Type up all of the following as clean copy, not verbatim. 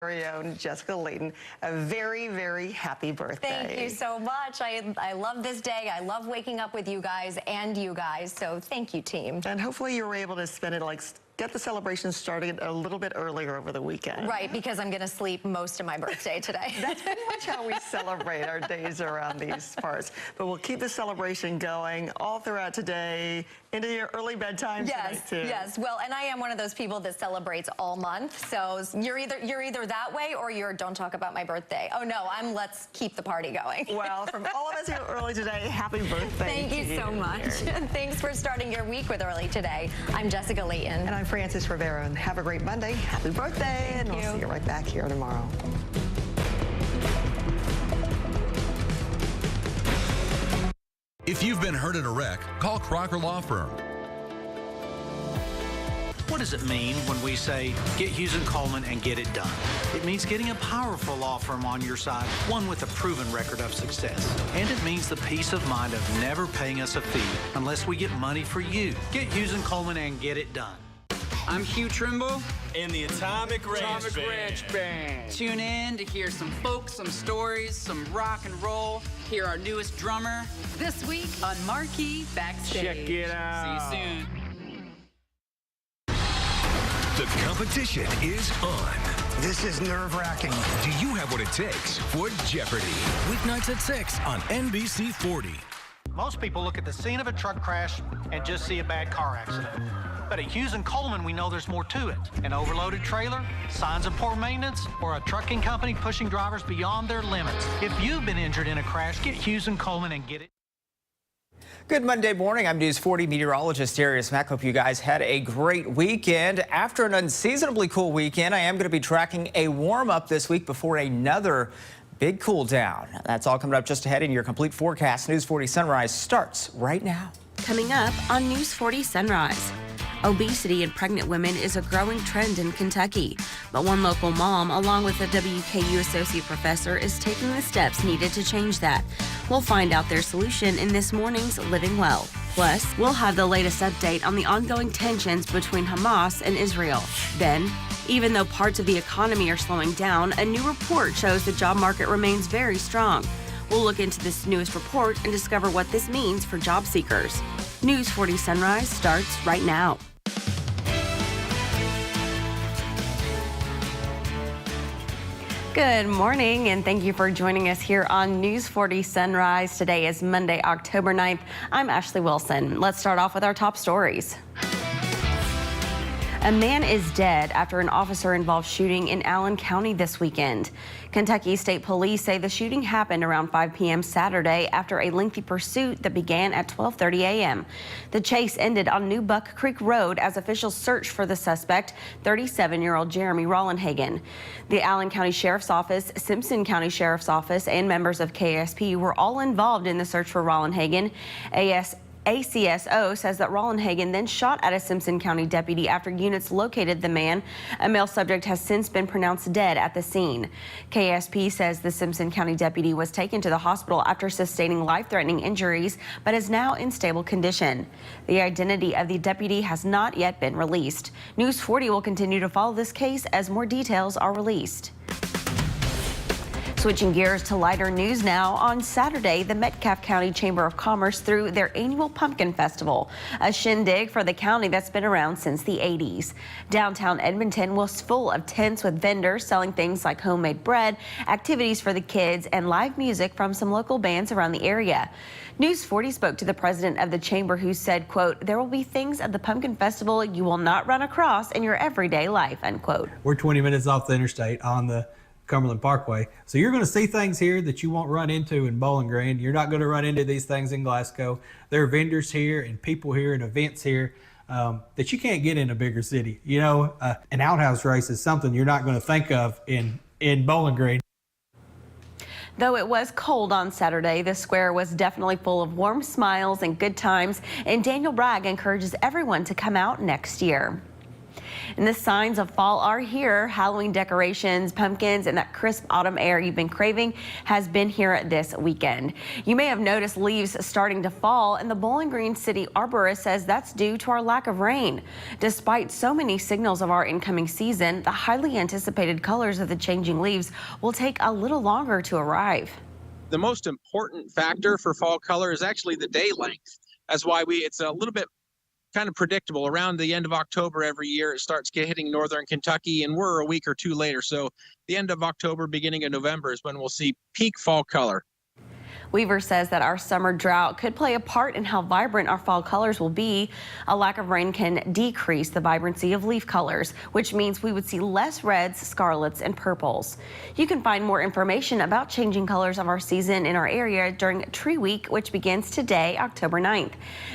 Very own Jessica Layton, a very, very happy birthday. Thank you so much. I love this day. I love waking up with you guys and you guys. So thank you, team. And hopefully you were able to spend it get the celebration started a little bit earlier over the weekend. Right, because I'm going to sleep most of my birthday today. That's pretty much how we celebrate our days around these parts. But we'll keep the celebration going all throughout today, into your early bedtime tonight too. Yes. Well, and I am one of those people that celebrates all month. So you're either that way or you're don't talk about my birthday. Oh no, let's keep the party going. Well, from all of us here early today, happy birthday. Thank you so much. Thanks for starting your week with Early Today. I'm Jessica Layton. And I'm Frances Rivera, and have a great Monday. Happy birthday, and we'll see you right back here tomorrow. If you've been hurt in a wreck, call Crocker Law Firm. What does it mean when we say, get Hughes & Coleman and get it done? It means getting a powerful law firm on your side, one with a proven record of success. And it means the peace of mind of never paying us a fee unless we get money for you. Get Hughes & Coleman and get it done. I'm Hugh Trimble and the Atomic Ranch Band. Tune in to hear some folk, some stories, some rock and roll. Hear our newest drummer this week on Marquee Backstage. Check it out. See you soon. The competition is on. This is nerve-wracking. Do you have what it takes for Jeopardy? Weeknights at 6 on NBC 40. Most people look at the scene of a truck crash and just see a bad car accident. But at Hughes & Coleman, we know there's more to it. An overloaded trailer, signs of poor maintenance, or a trucking company pushing drivers beyond their limits. If you've been injured in a crash, get Hughes & Coleman and get it. Good Monday morning. I'm News 40 meteorologist Darius Mack. Hope you guys had a great weekend. After an unseasonably cool weekend, I am going to be tracking a warm-up this week before another big cool down. That's all coming up just ahead in your complete forecast. News 40 Sunrise starts right now. Coming up on News 40 Sunrise. Obesity in pregnant women is a growing trend in Kentucky, but one local mom, along with a WKU associate professor, is taking the steps needed to change that. We'll find out their solution in this morning's Living Well. Plus, we'll have the latest update on the ongoing tensions between Hamas and Israel. Then, even though parts of the economy are slowing down, a new report shows the job market remains very strong. We'll look into this newest report and discover what this means for job seekers. News 40 Sunrise starts right now. Good morning, and thank you for joining us here on News 40 Sunrise. Today is Monday, October 9th. I'm Ashley Wilson. Let's start off with our top stories. A man is dead after an officer-involved shooting in Allen County this weekend. Kentucky State Police say the shooting happened around 5 p.m. Saturday after a lengthy pursuit that began at 12:30 a.m. The chase ended on New Buck Creek Road as officials searched for the suspect, 37-year-old Jeremy Rollenhagen. The Allen County Sheriff's Office, Simpson County Sheriff's Office, and members of KSP were all involved in the search for Rollenhagen. ACSO says that Rollenhagen then shot at a Simpson County deputy after units located the man. A male subject has since been pronounced dead at the scene. KSP says the Simpson County deputy was taken to the hospital after sustaining life-threatening injuries, but is now in stable condition. The identity of the deputy has not yet been released. News 40 will continue to follow this case as more details are released. Switching gears to lighter news now. On Saturday, the Metcalfe County Chamber of Commerce threw their annual Pumpkin Festival, a shindig for the county that's been around since the 80s. Downtown Edmonton was full of tents with vendors selling things like homemade bread, activities for the kids, and live music from some local bands around the area. News 40 spoke to the president of the chamber, who said, quote, "There will be things at the Pumpkin Festival you will not run across in your everyday life," unquote. We're 20 minutes off the interstate on the Cumberland Parkway. So you're going to see things here that you won't run into in Bowling Green. You're not going to run into these things in Glasgow. There are vendors here and people here and events here that you can't get in a bigger city. You know, an outhouse race is something you're not going to think of in Bowling Green. Though it was cold on Saturday, the square was definitely full of warm smiles and good times, and Daniel Bragg encourages everyone to come out next year. And the signs of fall are here. Halloween decorations, pumpkins, and that crisp autumn air you've been craving has been here this weekend. You may have noticed leaves starting to fall, and the Bowling Green City arborist says that's due to our lack of rain. Despite so many signals of our incoming season, the highly anticipated colors of the changing leaves will take a little longer to arrive. The most important factor for fall color is actually the day length. That's why it's a little bit kind of predictable. Around the end of October every year, it starts hitting northern Kentucky, and we're a week or two later. So the end of October, beginning of November is when we'll see peak fall color. Weaver says that our summer drought could play a part in how vibrant our fall colors will be. A lack of rain can decrease the vibrancy of leaf colors, which means we would see less reds, scarlets, and purples. You can find more information about changing colors of our season in our area during Tree Week, which begins today, October 9th.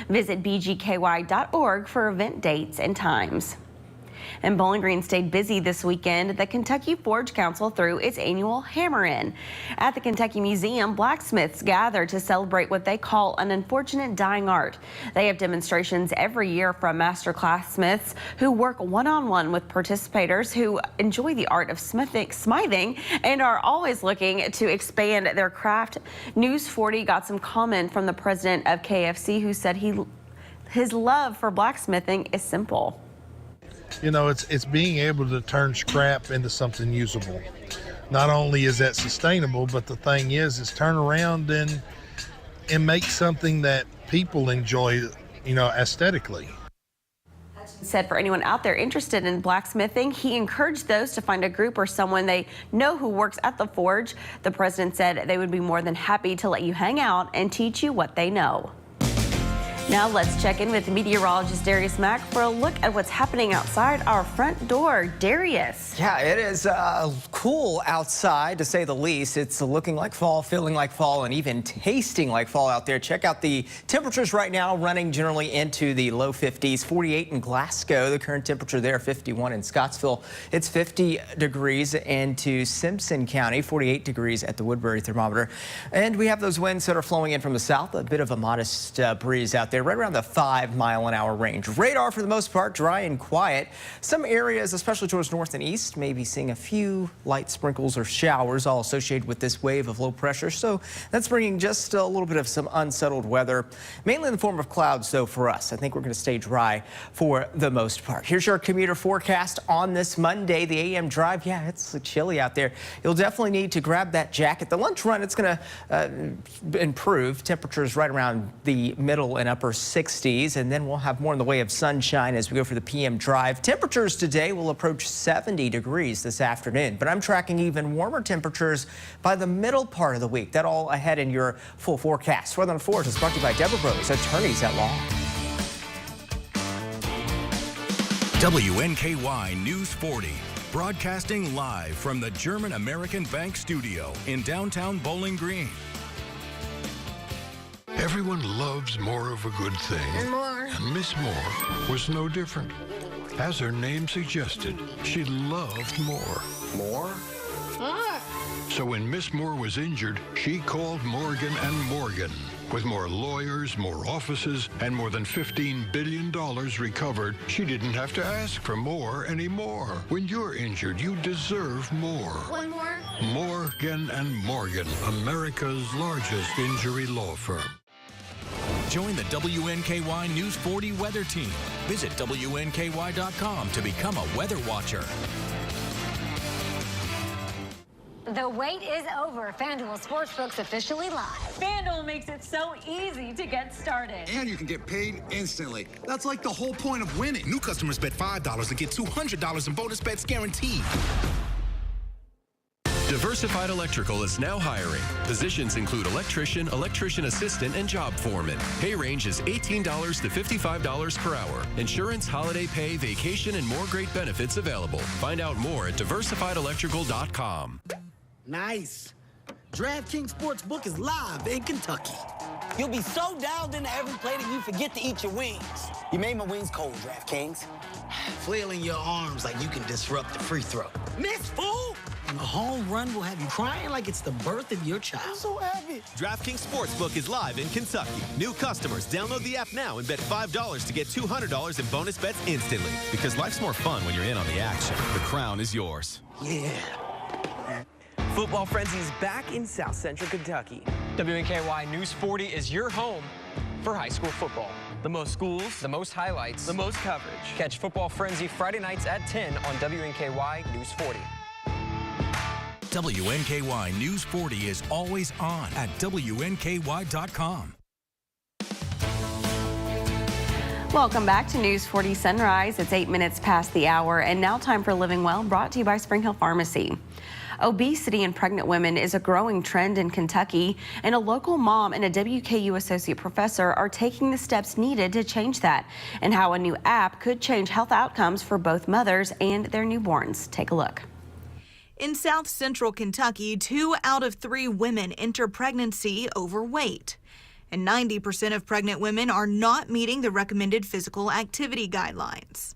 Visit bgky.org for event dates and times. And Bowling Green stayed busy this weekend. The Kentucky Forge Council threw its annual Hammer In. At the Kentucky Museum, blacksmiths gather to celebrate what they call an unfortunate dying art. They have demonstrations every year from master classmiths who work one-on-one with participators who enjoy the art of smithing and are always looking to expand their craft. News 40 got some comment from the president of KFC who said his love for blacksmithing is simple. You know, it's being able to turn scrap into something usable. Not only is that sustainable, but the thing is turn around and make something that people enjoy, you know, aesthetically. Said for anyone out there interested in blacksmithing, he encouraged those to find a group or someone they know who works at the forge. The president said they would be more than happy to let you hang out and teach you what they know. Now let's check in with meteorologist Darius Mack for a look at what's happening outside our front door. Darius. Yeah, it is cool outside, to say the least. It's looking like fall, feeling like fall, and even tasting like fall out there. Check out the temperatures right now, running generally into the low 50s. 48 in Glasgow, the current temperature there, 51 in Scottsville. It's 50 degrees into Simpson County, 48 degrees at the Woodbury thermometer. And we have those winds that are flowing in from the south, a bit of a modest breeze out there, right around the 5-mile-an-hour range. Radar for the most part dry and quiet. Some areas, especially towards north and east, may be seeing a few light sprinkles or showers, all associated with this wave of low pressure. So that's bringing just a little bit of some unsettled weather, mainly in the form of clouds, though, for us. I think we're going to stay dry for the most part. Here's your commuter forecast on this Monday, the AM drive. Yeah, it's chilly out there. You'll definitely need to grab that jacket. The lunch run, it's going to improve. Temperatures right around the middle and upper 60s, and then we'll have more in the way of sunshine as we go for the PM drive. Temperatures today will approach 70 degrees this afternoon, but I'm tracking even warmer temperatures by the middle part of the week. That all ahead in your full forecast. Weather on Forge is brought to you by Deborah Bros, attorneys at law. WNKY News 40, broadcasting live from the German American Bank studio in downtown Bowling Green. Everyone loves more of a good thing. And more. And Miss Moore was no different. As her name suggested, she loved more. More? More. So when Miss Moore was injured, she called Morgan & Morgan. With more lawyers, more offices, and more than $15 billion recovered, she didn't have to ask for more anymore. When you're injured, you deserve more. One more? Morgan & Morgan, America's largest injury law firm. Join the WNKY News 40 weather team. Visit WNKY.com to become a weather watcher. The wait is over. FanDuel Sportsbook's officially live. FanDuel makes it so easy to get started. And you can get paid instantly. That's like the whole point of winning. New customers bet $5 and get $200 in bonus bets guaranteed. Diversified Electrical is now hiring. Positions include electrician, electrician assistant, and job foreman. Pay range is $18 to $55 per hour. Insurance, holiday pay, vacation, and more great benefits available. Find out more at diversifiedelectrical.com. Nice. DraftKings Sportsbook is live in Kentucky. You'll be so dialed into every play that you forget to eat your wings. You made my wings cold, DraftKings. Flailing your arms like you can disrupt the free throw. Miss, fool! Oh. home run will have you crying like it's the birth of your child. I'm so happy. DraftKings Sportsbook is live in Kentucky. New customers, download the app now and bet $5 to get $200 in bonus bets instantly. Because life's more fun when you're in on the action. The crown is yours. Yeah. Football Frenzy is back in South Central Kentucky. WNKY News 40 is your home for high school football. The most schools, the most highlights, the most coverage. Catch Football Frenzy Friday nights at 10 on WNKY News 40. WNKY News 40 is always on at WNKY.com. Welcome back to News 40 Sunrise. It's 8 minutes past the hour, and now time for Living Well, brought to you by Spring Hill Pharmacy. Obesity in pregnant women is a growing trend in Kentucky, and a local mom and a WKU associate professor are taking the steps needed to change that, and how a new app could change health outcomes for both mothers and their newborns. Take a look. In South Central Kentucky, 2 out of 3 women enter pregnancy overweight. And 90% of pregnant women are not meeting the recommended physical activity guidelines.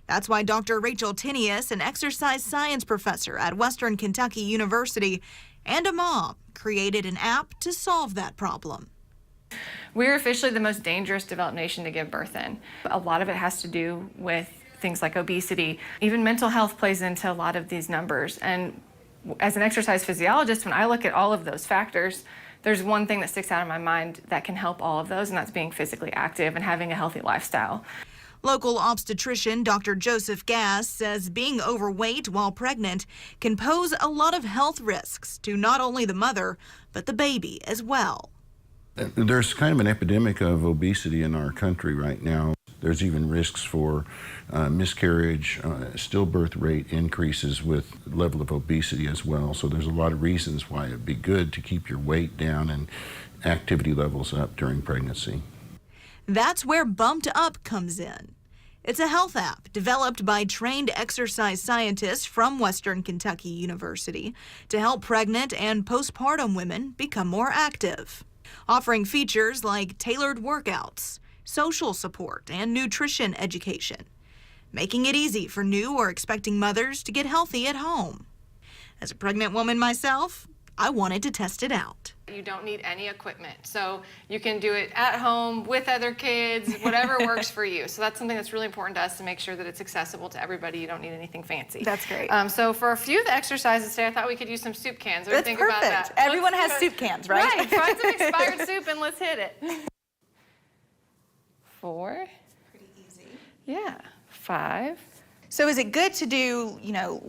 That's why Dr. Rachel Tinius, an exercise science professor at Western Kentucky University and a mom, created an app to solve that problem. We're officially the most dangerous developed nation to give birth in. A lot of it has to do with things like obesity. Even mental health plays into a lot of these numbers. And as an exercise physiologist, when I look at all of those factors, there's one thing that sticks out in my mind that can help all of those, and that's being physically active and having a healthy lifestyle. Local obstetrician Dr. Joseph Gass says being overweight while pregnant can pose a lot of health risks to not only the mother, but the baby as well. There's kind of an epidemic of obesity in our country right now. There's even risks for miscarriage, stillbirth rate increases with level of obesity as well. So there's a lot of reasons why it'd be good to keep your weight down and activity levels up during pregnancy. That's where Bumped Up comes in. It's a health app developed by trained exercise scientists from Western Kentucky University to help pregnant and postpartum women become more active, offering features like tailored workouts, social support, and nutrition education, making it easy for new or expecting mothers to get healthy at home. As a pregnant woman myself, I wanted to test it out. You don't need any equipment, so you can do it at home with other kids, whatever works for you. So that's something that's really important to us, to make sure that it's accessible to everybody. You don't need anything fancy. That's great. So for a few of the exercises today, I thought we could use some soup cans. What do you think perfect. about that? Everyone has soup cans, right? Right. Find some expired soup and let's hit it. 4. Pretty easy. Yeah. 5. So is it good to do,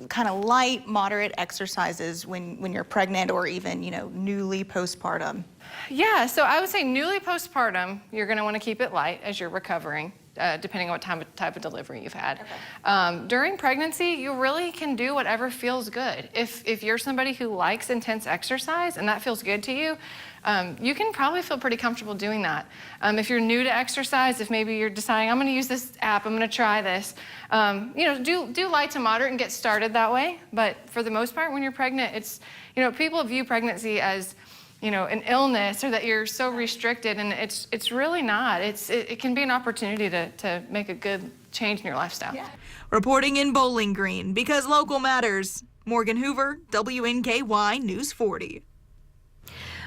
kind of light, moderate exercises when you're pregnant or even, newly postpartum? Yeah, so I would say newly postpartum, you're going to want to keep it light as you're recovering, depending on what type of delivery you've had. Okay. During pregnancy, you really can do whatever feels good. If you're somebody who likes intense exercise and that feels good to you, you can probably feel pretty comfortable doing that. If you're new to exercise, if maybe you're deciding, I'm going to use this app, I'm going to try this, do light to moderate and get started that way. But for the most part, when you're pregnant, it's, people view pregnancy as, an illness or that you're so restricted, and it's really not. It can be an opportunity to make a good change in your lifestyle. Yeah. Reporting in Bowling Green, because local matters. Morgan Hoover, WNKY News 40.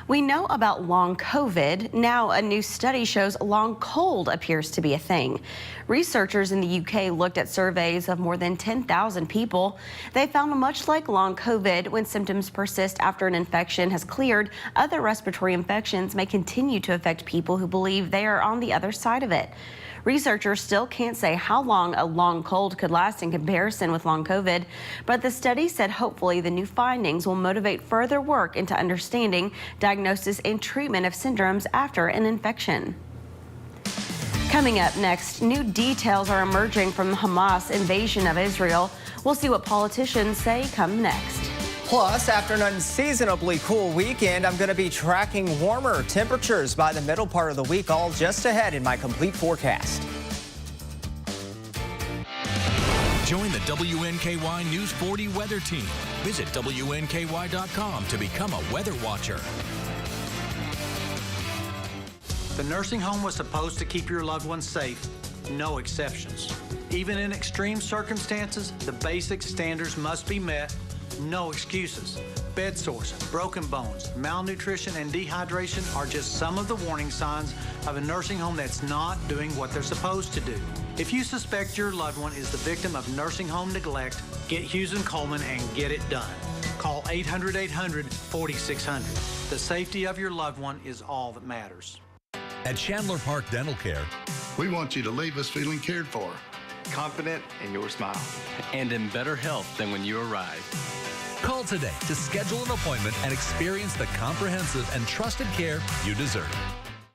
We know about long COVID. Now a new study shows long cold appears to be a thing. Researchers in the UK looked at surveys of more than 10,000 people. They found much like long COVID, when symptoms persist after an infection has cleared, other respiratory infections may continue to affect people who believe they are on the other side of it. Researchers still can't say how long a long cold could last in comparison with long COVID, but the study said hopefully the new findings will motivate further work into understanding, diagnosis, and treatment of syndromes after an infection. Coming up next, new details are emerging from Hamas' invasion of Israel. We'll see what politicians say come next. Plus, after an unseasonably cool weekend, I'm going to be tracking warmer temperatures by the middle part of the week, all just ahead in my complete forecast. Join the WNKY News 40 weather team. Visit WNKY.com to become a weather watcher. The nursing home was supposed to keep your loved ones safe, no exceptions. Even in extreme circumstances, the basic standards must be met. No excuses. Bed sores, broken bones, malnutrition, and dehydration are just some of the warning signs of a nursing home that's not doing what they're supposed to do. If you suspect your loved one is the victim of nursing home neglect, get Hughes & Coleman and get it done. Call 800-800-4600. The safety of your loved one is all that matters. At Chandler Park Dental Care, we want you to leave us feeling cared for, confident in your smile, and in better health than when you arrived. Call today to schedule an appointment and experience the comprehensive and trusted care you deserve.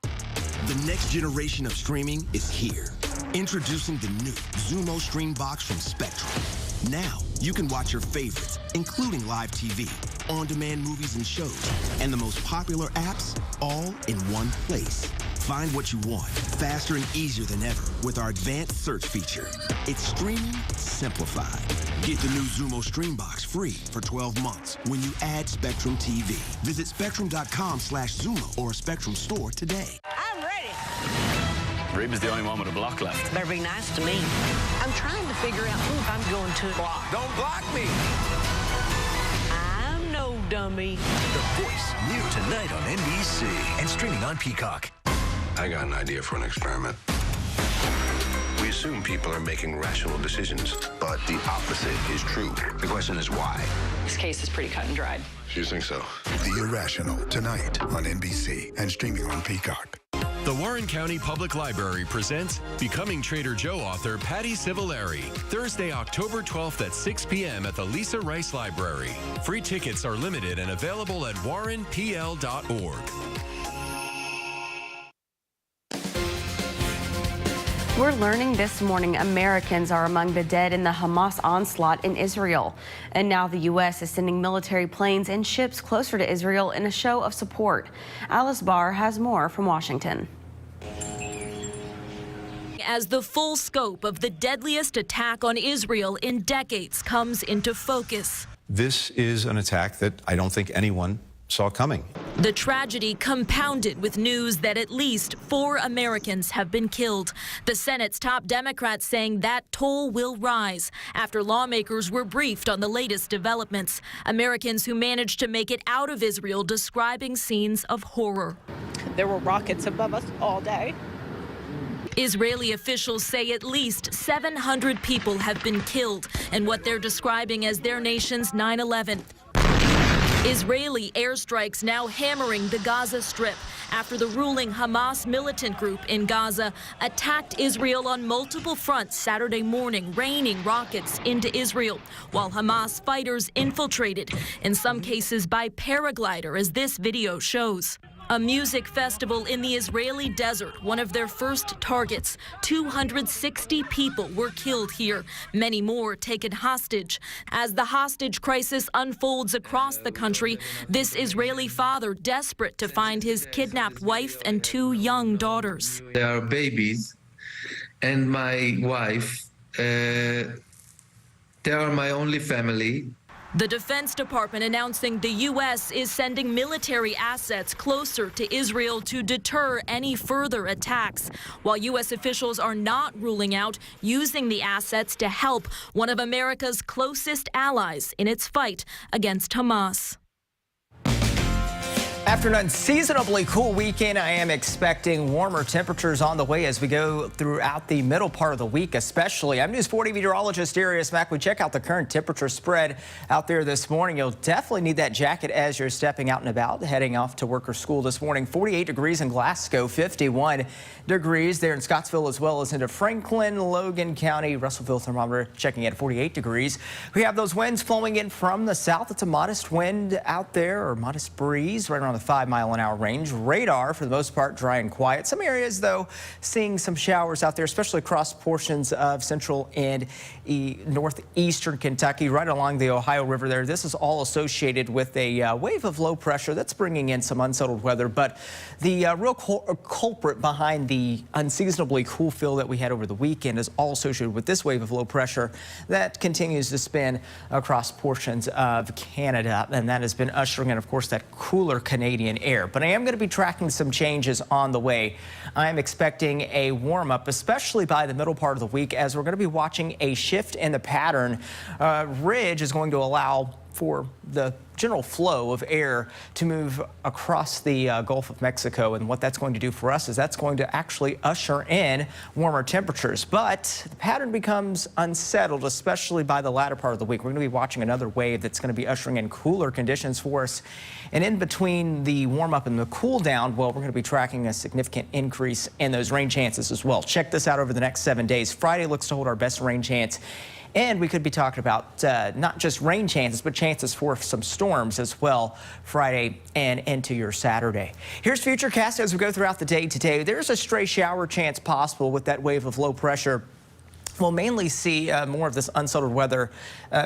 The next generation of streaming is here. Introducing the new Zumo Stream Box from Spectrum. Now, you can watch your favorites, including live TV, on-demand movies and shows, and the most popular apps all in one place. Find what you want faster and easier than ever with our advanced search feature. It's streaming simplified. Get the new Zumo Stream Box free for 12 months when you add Spectrum TV. Visit spectrum.com/Zumo or a Spectrum store today. I'm ready. Reba's the only one with a block left. Better be nice to me. I'm trying to figure out who I'm going to block. Don't block me. I'm no dummy. The Voice, new tonight on NBC and streaming on Peacock. I got an idea for an experiment. We assume people are making rational decisions, but the opposite is true. The question is why? This case is pretty cut and dried. You think so? The Irrational, tonight on NBC and streaming on Peacock. The Warren County Public Library presents Becoming Trader Joe author Patty Civillari, Thursday, October 12th at 6 p.m. at the Lisa Rice Library. Free tickets are limited and available at warrenpl.org. We're learning this morning Americans are among the dead in the Hamas onslaught in Israel. And now the U.S. is sending military planes and ships closer to Israel in a show of support. Alice Barr has more from Washington. As the full scope of the deadliest attack on Israel in decades comes into focus. This is an attack that I don't think anyone saw coming. The tragedy compounded with news that at least 4 Americans have been killed. The Senate's top Democrats saying that toll will rise after lawmakers were briefed on the latest developments. Americans who managed to make it out of Israel describing scenes of horror. There were rockets above us all day. Israeli officials say at least 700 people have been killed in what they're describing as their nation's 9/11. Israeli airstrikes now hammering the Gaza Strip after the ruling Hamas militant group in Gaza attacked Israel on multiple fronts Saturday morning, raining rockets into Israel, while Hamas fighters infiltrated, in some cases by paraglider, as this video shows. A music festival in the Israeli desert, one of their first targets. 260 people were killed here, many more taken hostage. As the hostage crisis unfolds across the country, this Israeli father desperate to find his kidnapped wife and 2 young daughters. They are babies, and my wife, they are my only family. The Defense Department announcing the U.S. is sending military assets closer to Israel to deter any further attacks, while U.S. officials are not ruling out using the assets to help one of America's closest allies in its fight against Hamas. After an unseasonably cool weekend, I am expecting warmer temperatures on the way as we go throughout the middle part of the week, especially. I'm News 40 meteorologist Darius Mack. We check out the current temperature spread out there this morning. You'll definitely need that jacket as you're stepping out and about, heading off to work or school this morning. 48 degrees in Glasgow, 51 degrees there in Scottsville, as well as into Franklin, Logan County. Russellville thermometer checking at 48 degrees. We have those winds flowing in from the south. It's a modest wind out there, or modest breeze, right around the 5-mile-an-hour range. Radar, for the most part, dry and quiet. Some areas, though, seeing some showers out there, especially across portions of central and northeastern Kentucky, right along the Ohio River there. This is all associated with a wave of low pressure that's bringing in some unsettled weather. But the real culprit behind the unseasonably cool feel that we had over the weekend is all associated with this wave of low pressure that continues to spin across portions of Canada. And that has been ushering in, of course, that cooler Canadian air. But I am going to be tracking some changes on the way. I am expecting a warm up, especially by the middle part of the week, as we're going to be watching a shift in the pattern. Ridge is going to allow for the general flow of air to move across the Gulf of Mexico. And what that's going to do for us is that's going to actually usher in warmer temperatures. But the pattern becomes unsettled, especially by the latter part of the week. We're going to be watching another wave that's going to be ushering in cooler conditions for us. And in between the warm up and the cool down, well, we're going to be tracking a significant increase in those rain chances as well. Check this out over the next 7 days. Friday looks to hold our best rain chance. And we could be talking about not just rain chances, but chances for some storms as well Friday and into your Saturday. Here's Futurecast as we go throughout the day today. There's a stray shower chance possible with that wave of low pressure. We'll mainly see more of this unsettled weather,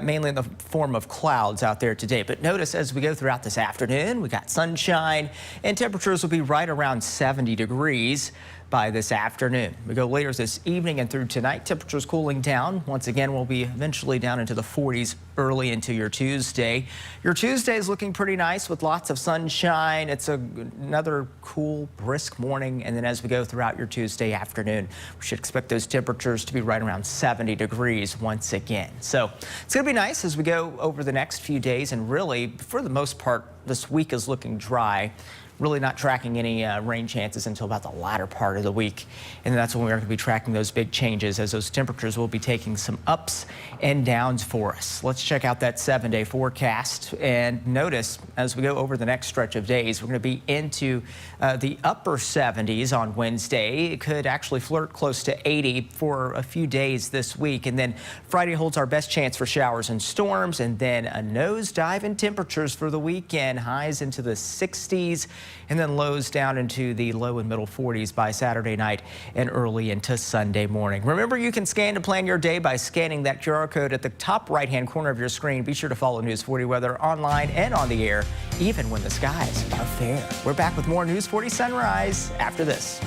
mainly in the form of clouds out there today. But notice as we go throughout this afternoon, we got sunshine and temperatures will be right around 70 degrees by this afternoon. We go later this evening and through tonight, temperatures cooling down. Once again, we'll be eventually down into the 40s early into your Tuesday. Your Tuesday is looking pretty nice with lots of sunshine. It's another cool, brisk morning. And then as we go throughout your Tuesday afternoon, we should expect those temperatures to be right around 70 degrees once again. So it's going to be nice as we go over the next few days. And really, for the most part, this week is looking dry. Really not tracking any rain chances until about the latter part of the week. And that's when we're going to be tracking those big changes as those temperatures will be taking some ups and downs for us. Let's check out that 7-day forecast and notice as we go over the next stretch of days, we're going to be into the upper 70s on Wednesday. It could actually flirt close to 80 for a few days this week. And then Friday holds our best chance for showers and storms. And then a nosedive in temperatures for the weekend, highs into the 60s. And then lows down into the low and middle 40s by Saturday night and early into Sunday morning. Remember, you can scan to plan your day by scanning that QR code at the top right-hand corner of your screen. Be sure to follow News 40 weather online and on the air, even when the skies are fair. We're back with more News 40 Sunrise after this.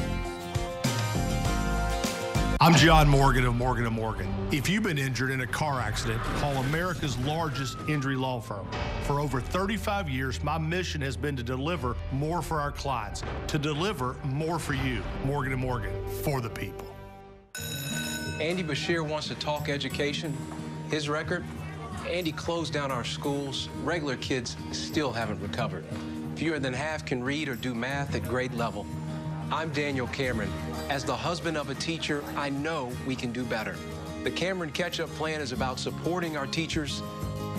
I'm John Morgan of Morgan & Morgan. If you've been injured in a car accident, call America's largest injury law firm. For over 35 years, my mission has been to deliver more for our clients, to deliver more for you. Morgan & Morgan, for the people. Andy Bashir wants to talk education. His record, Andy closed down our schools. Regular kids still haven't recovered. Fewer than half can read or do math at grade level. I'm Daniel Cameron. As the husband of a teacher, I know we can do better. The Cameron Catch-Up Plan is about supporting our teachers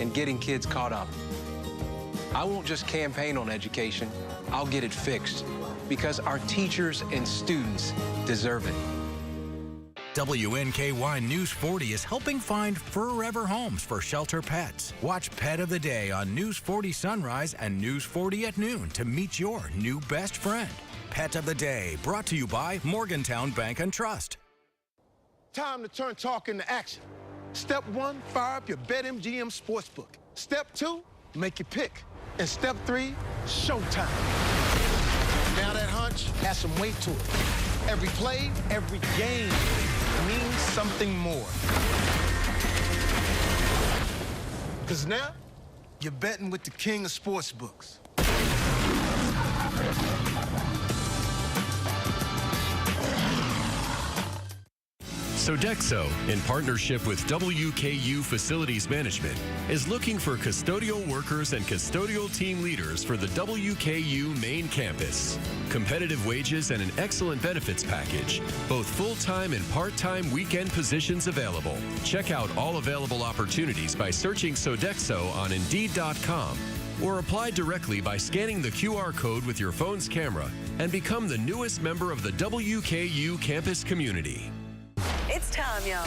and getting kids caught up. I won't just campaign on education, I'll get it fixed because our teachers and students deserve it. WNKY News 40 is helping find forever homes for shelter pets. Watch Pet of the Day on News 40 Sunrise and News 40 at noon to meet your new best friend. Pet of the Day, brought to you by Morgantown Bank and Trust. Time to turn talk into action. Step 1, fire up your BetMGM Sportsbook. Step 2, make your pick. And Step 3, showtime. Now that hunch has some weight to it. Every play, every game means something more. Because now, you're betting with the king of sportsbooks. Sodexo, in partnership with WKU Facilities Management, is looking for custodial workers and custodial team leaders for the WKU main campus. Competitive wages and an excellent benefits package. Both full-time and part-time weekend positions available. Check out all available opportunities by searching Sodexo on Indeed.com or apply directly by scanning the QR code with your phone's camera and become the newest member of the WKU campus community. It's time, y'all.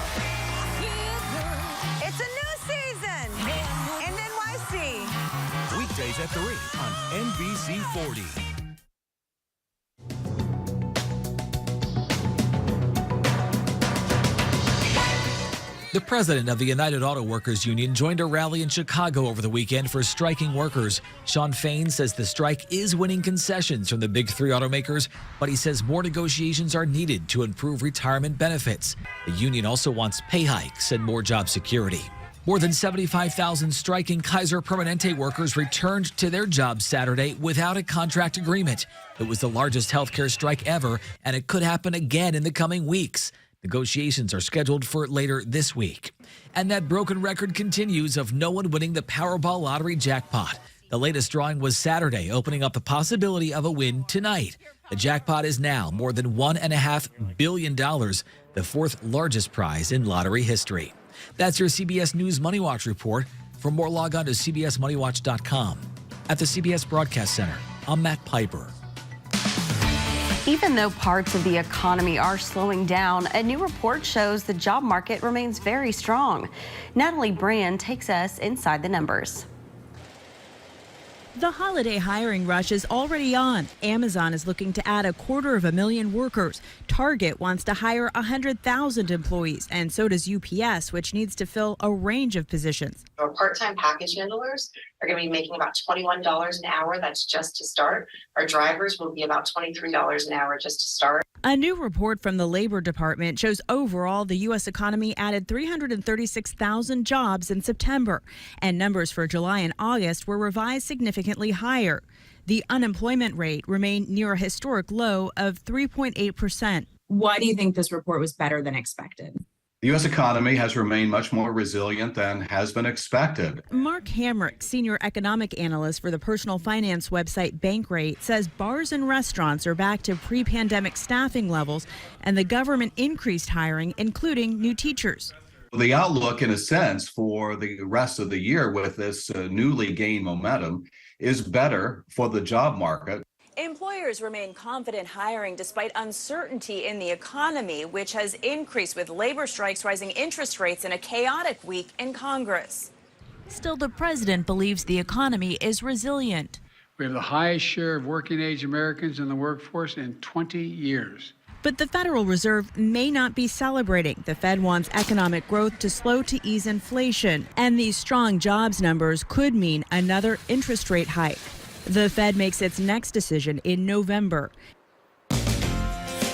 It's a new season in NYC. Weekdays at 3 on NBC 40. The president of the United Auto Workers Union joined a rally in Chicago over the weekend for striking workers. Sean Fain says the strike is winning concessions from the big three automakers, but he says more negotiations are needed to improve retirement benefits. The union also wants pay hikes and more job security. More than 75,000 striking Kaiser Permanente workers returned to their jobs Saturday without a contract agreement. It was the largest healthcare strike ever, and it could happen again in the coming weeks. Negotiations are scheduled for later this week. And that broken record continues of no one winning the Powerball lottery jackpot. The latest drawing was Saturday, opening up the possibility of a win tonight. The jackpot is now more than $1.5 billion, the fourth largest prize in lottery history. That's your CBS News Money Watch report. For more, log on to cbsmoneywatch.com. At the CBS Broadcast Center, I'm Matt Piper. Even though parts of the economy are slowing down, a new report shows the job market remains very strong. Natalie Brand takes us inside the numbers. The holiday hiring rush is already on. Amazon is looking to add 250,000 workers. Target wants to hire 100,000 employees, and so does UPS, which needs to fill a range of positions. Our part-time package handlers are going to be making about $21 an hour. That's just to start. Our drivers will be about $23 an hour just to start. A new report from the Labor Department shows overall the U.S. economy added 336,000 jobs in September, and numbers for July and August were revised significantly higher. The unemployment rate remained near a historic low of 3.8%. Why do you think this report was better than expected? The U.S. economy has remained much more resilient than has been expected. Mark Hamrick, senior economic analyst for the personal finance website Bankrate, says bars and restaurants are back to pre-pandemic staffing levels, and the government increased hiring, including new teachers. The outlook, in a sense, for the rest of the year with this newly gained momentum is better for the job market. Employers remain confident hiring despite uncertainty in the economy, which has increased with labor strikes, rising interest rates, and a chaotic week in Congress. Still, the president believes the economy is resilient. We have the highest share of working-age Americans in the workforce in 20 years. But the Federal Reserve may not be celebrating. The Fed wants economic growth to slow to ease inflation, and these strong jobs numbers could mean another interest rate hike. The Fed makes its next decision in November.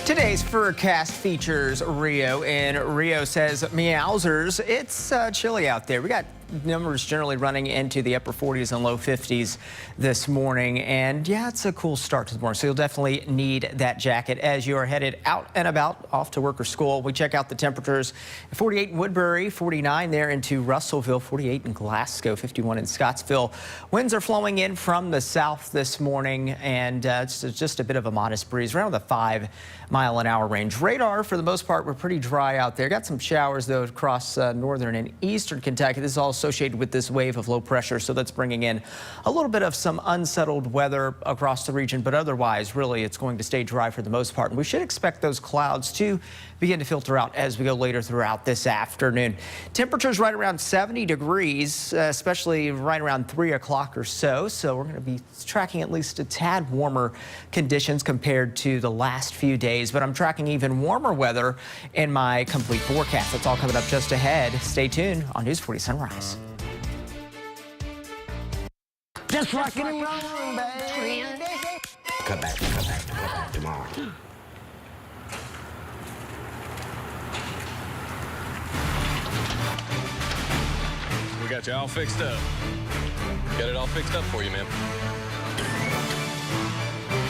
Today's forecast features Rio, and Rio says, meowsers, it's chilly out there. We got numbers generally running into the upper 40s and low 50s this morning. And yeah, it's a cool start to the morning. So you'll definitely need that jacket as you are headed out and about off to work or school. We check out the temperatures. 48 in Woodbury, 49 there into Russellville, 48 in Glasgow, 51 in Scottsville. Winds are flowing in from the south this morning, and it's just a bit of a modest breeze around the 5-mile-an-hour range. Radar, for the most part, we're pretty dry out there. Got some showers, though, across northern and eastern Kentucky. This is all associated with this wave of low pressure, so that's bringing in a little bit of some unsettled weather across the region, but otherwise, really, it's going to stay dry for the most part. And we should expect those clouds to begin to filter out as we go later throughout this afternoon. Temperatures right around 70 degrees, especially right around 3 o'clock or so. So we're going to be tracking at least a tad warmer conditions compared to the last few days. But I'm tracking even warmer weather in my complete forecast. That's all coming up just ahead. Stay tuned on News 40 Sunrise. Just rockin' and rollin', baby. Cut back tomorrow. We got you all fixed up. Got it all fixed up for you, man.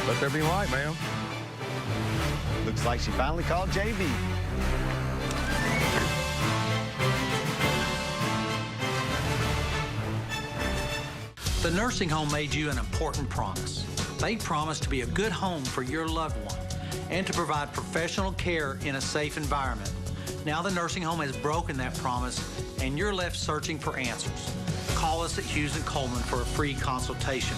Let there be light, ma'am. Looks like she finally called JB. The nursing home made you an important promise. They promised to be a good home for your loved one and to provide professional care in a safe environment. Now the nursing home has broken that promise, and you're left searching for answers. Call us at Hughes & Coleman for a free consultation.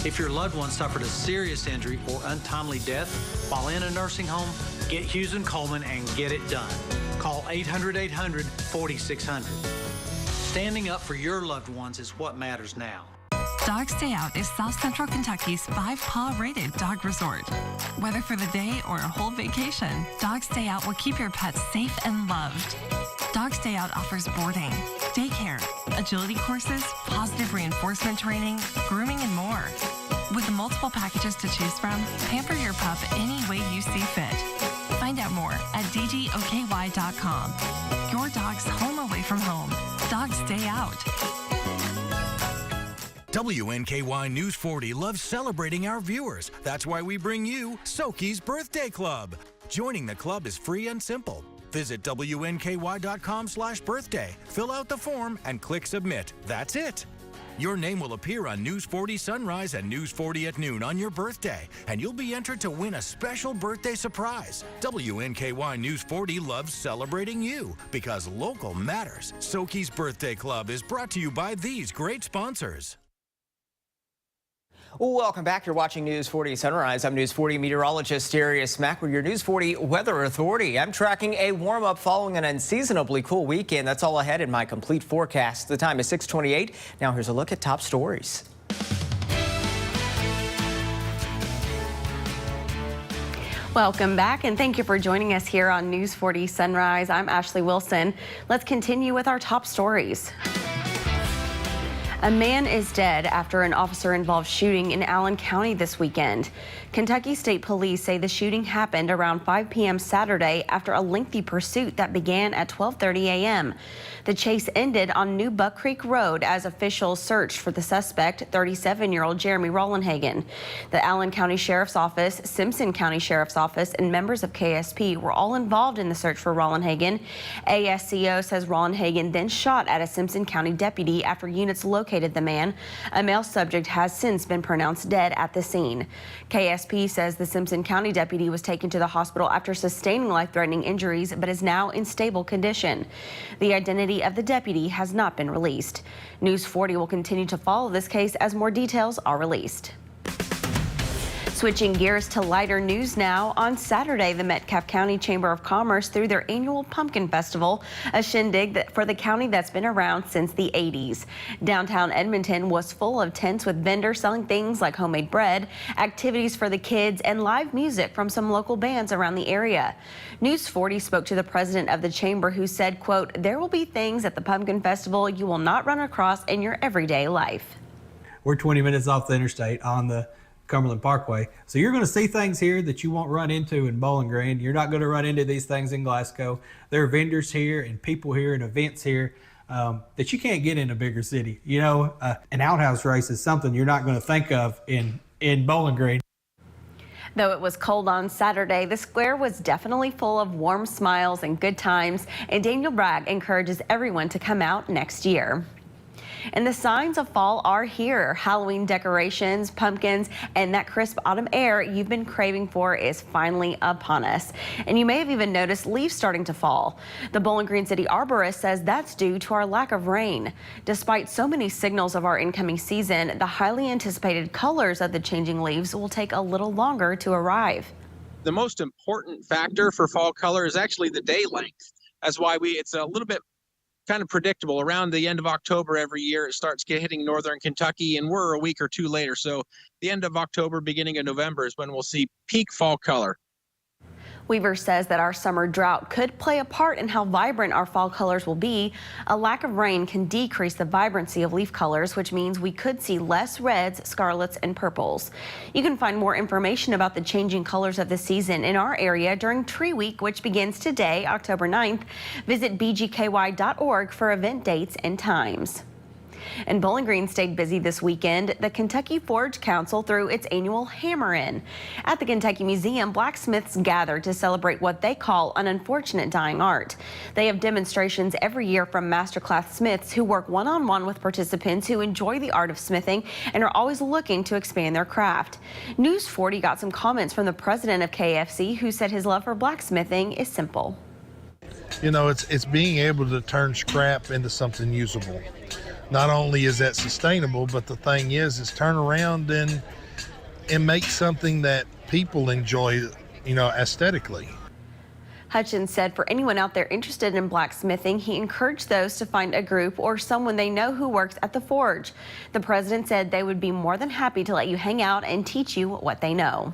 If your loved one suffered a serious injury or untimely death while in a nursing home, get Hughes & Coleman and get it done. Call 800-800-4600. Standing up for your loved ones is what matters now. Dog Stay Out is South Central Kentucky's 5-paw rated dog resort. Whether for the day or a whole vacation, Dog Stay Out will keep your pets safe and loved. Dog Stay Out offers boarding, daycare, agility courses, positive reinforcement training, grooming, and more. With the multiple packages to choose from, pamper your pup any way you see fit. Find out more at dgokY.com. Your dog's home away from home. Dog Stay Out. WNKY News 40 loves celebrating our viewers. That's why we bring you Soki's Birthday Club. Joining the club is free and simple. Visit WNKY.com/birthday, fill out the form, and click Submit. That's it. Your name will appear on News 40 Sunrise and News 40 at noon on your birthday, and you'll be entered to win a special birthday surprise. WNKY News 40 loves celebrating you because local matters. Soki's Birthday Club is brought to you by these great sponsors. Welcome back. You're watching News 40 Sunrise. I'm News 40 meteorologist Darius Mack with your News 40 Weather Authority. I'm tracking a warm-up following an unseasonably cool weekend. That's all ahead in my complete forecast. The time is 6:28. Now here's a look at top stories. Welcome back, and thank you for joining us here on News 40 Sunrise. I'm Ashley Wilson. Let's continue with our top stories. A man is dead after an officer-involved shooting in Allen County this weekend. Kentucky State Police say the shooting happened around 5 p.m. Saturday after a lengthy pursuit that began at 12:30 a.m. The chase ended on New Buck Creek Road as officials searched for the suspect, 37-year-old Jeremy Rollenhagen. The Allen County Sheriff's Office, Simpson County Sheriff's Office, and members of KSP were all involved in the search for Rollenhagen. ASCO says Rollenhagen then shot at a Simpson County deputy after units located the man. A male subject has since been pronounced dead at the scene. KSP says the Simpson County deputy was taken to the hospital after sustaining life-threatening injuries but is now in stable condition. The identity of the deputy has not been released. News 40 will continue to follow this case as more details are released. Switching gears to lighter news now. On Saturday, the Metcalfe County Chamber of Commerce threw their annual Pumpkin Festival, a shindig for the county that's been around since the 80s. Downtown Edmonton was full of tents with vendors selling things like homemade bread, activities for the kids, and live music from some local bands around the area. News 40 spoke to the president of the chamber, who said, quote, "There will be things at the Pumpkin Festival you will not run across in your everyday life." We're 20 minutes off the interstate on the Cumberland Parkway. So you're going to see things here that you won't run into in Bowling Green. You're not going to run into these things in Glasgow. There are vendors here and people here and events here that you can't get in a bigger city. You know, an outhouse race is something you're not going to think of in Bowling Green. Though it was cold on Saturday, the square was definitely full of warm smiles and good times, and Daniel Bragg encourages everyone to come out next year. And the signs of fall are here. Halloween decorations, pumpkins, and that crisp autumn air you've been craving for is finally upon us. And you may have even noticed leaves starting to fall. The Bowling Green City Arborist says that's due to our lack of rain. Despite so many signals of our incoming season, the highly anticipated colors of the changing leaves will take a little longer to arrive. The most important factor for fall color is actually the day length. That's why it's a little bit kind of predictable. Around the end of October every year, it starts hitting northern Kentucky, and we're a week or two later. So the end of October, beginning of November is when we'll see peak fall color. Weaver says that our summer drought could play a part in how vibrant our fall colors will be. A lack of rain can decrease the vibrancy of leaf colors, which means we could see less reds, scarlets, and purples. You can find more information about the changing colors of the season in our area during Tree Week, which begins today, October 9th. Visit bgky.org for event dates and times. And Bowling Green stayed busy this weekend. The Kentucky Forge Council threw its annual Hammer In. At the Kentucky Museum, blacksmiths gathered to celebrate what they call an unfortunate dying art. They have demonstrations every year from masterclass smiths who work one-on-one with participants who enjoy the art of smithing and are always looking to expand their craft. News 40 got some comments from the president of KFC, who said his love for blacksmithing is simple. You know, it's being able to turn scrap into something usable. Not only is that sustainable, but the thing is turn around and make something that people enjoy, you know, aesthetically. Hutchins said for anyone out there interested in blacksmithing, he encouraged those to find a group or someone they know who works at the forge. The president said they would be more than happy to let you hang out and teach you what they know.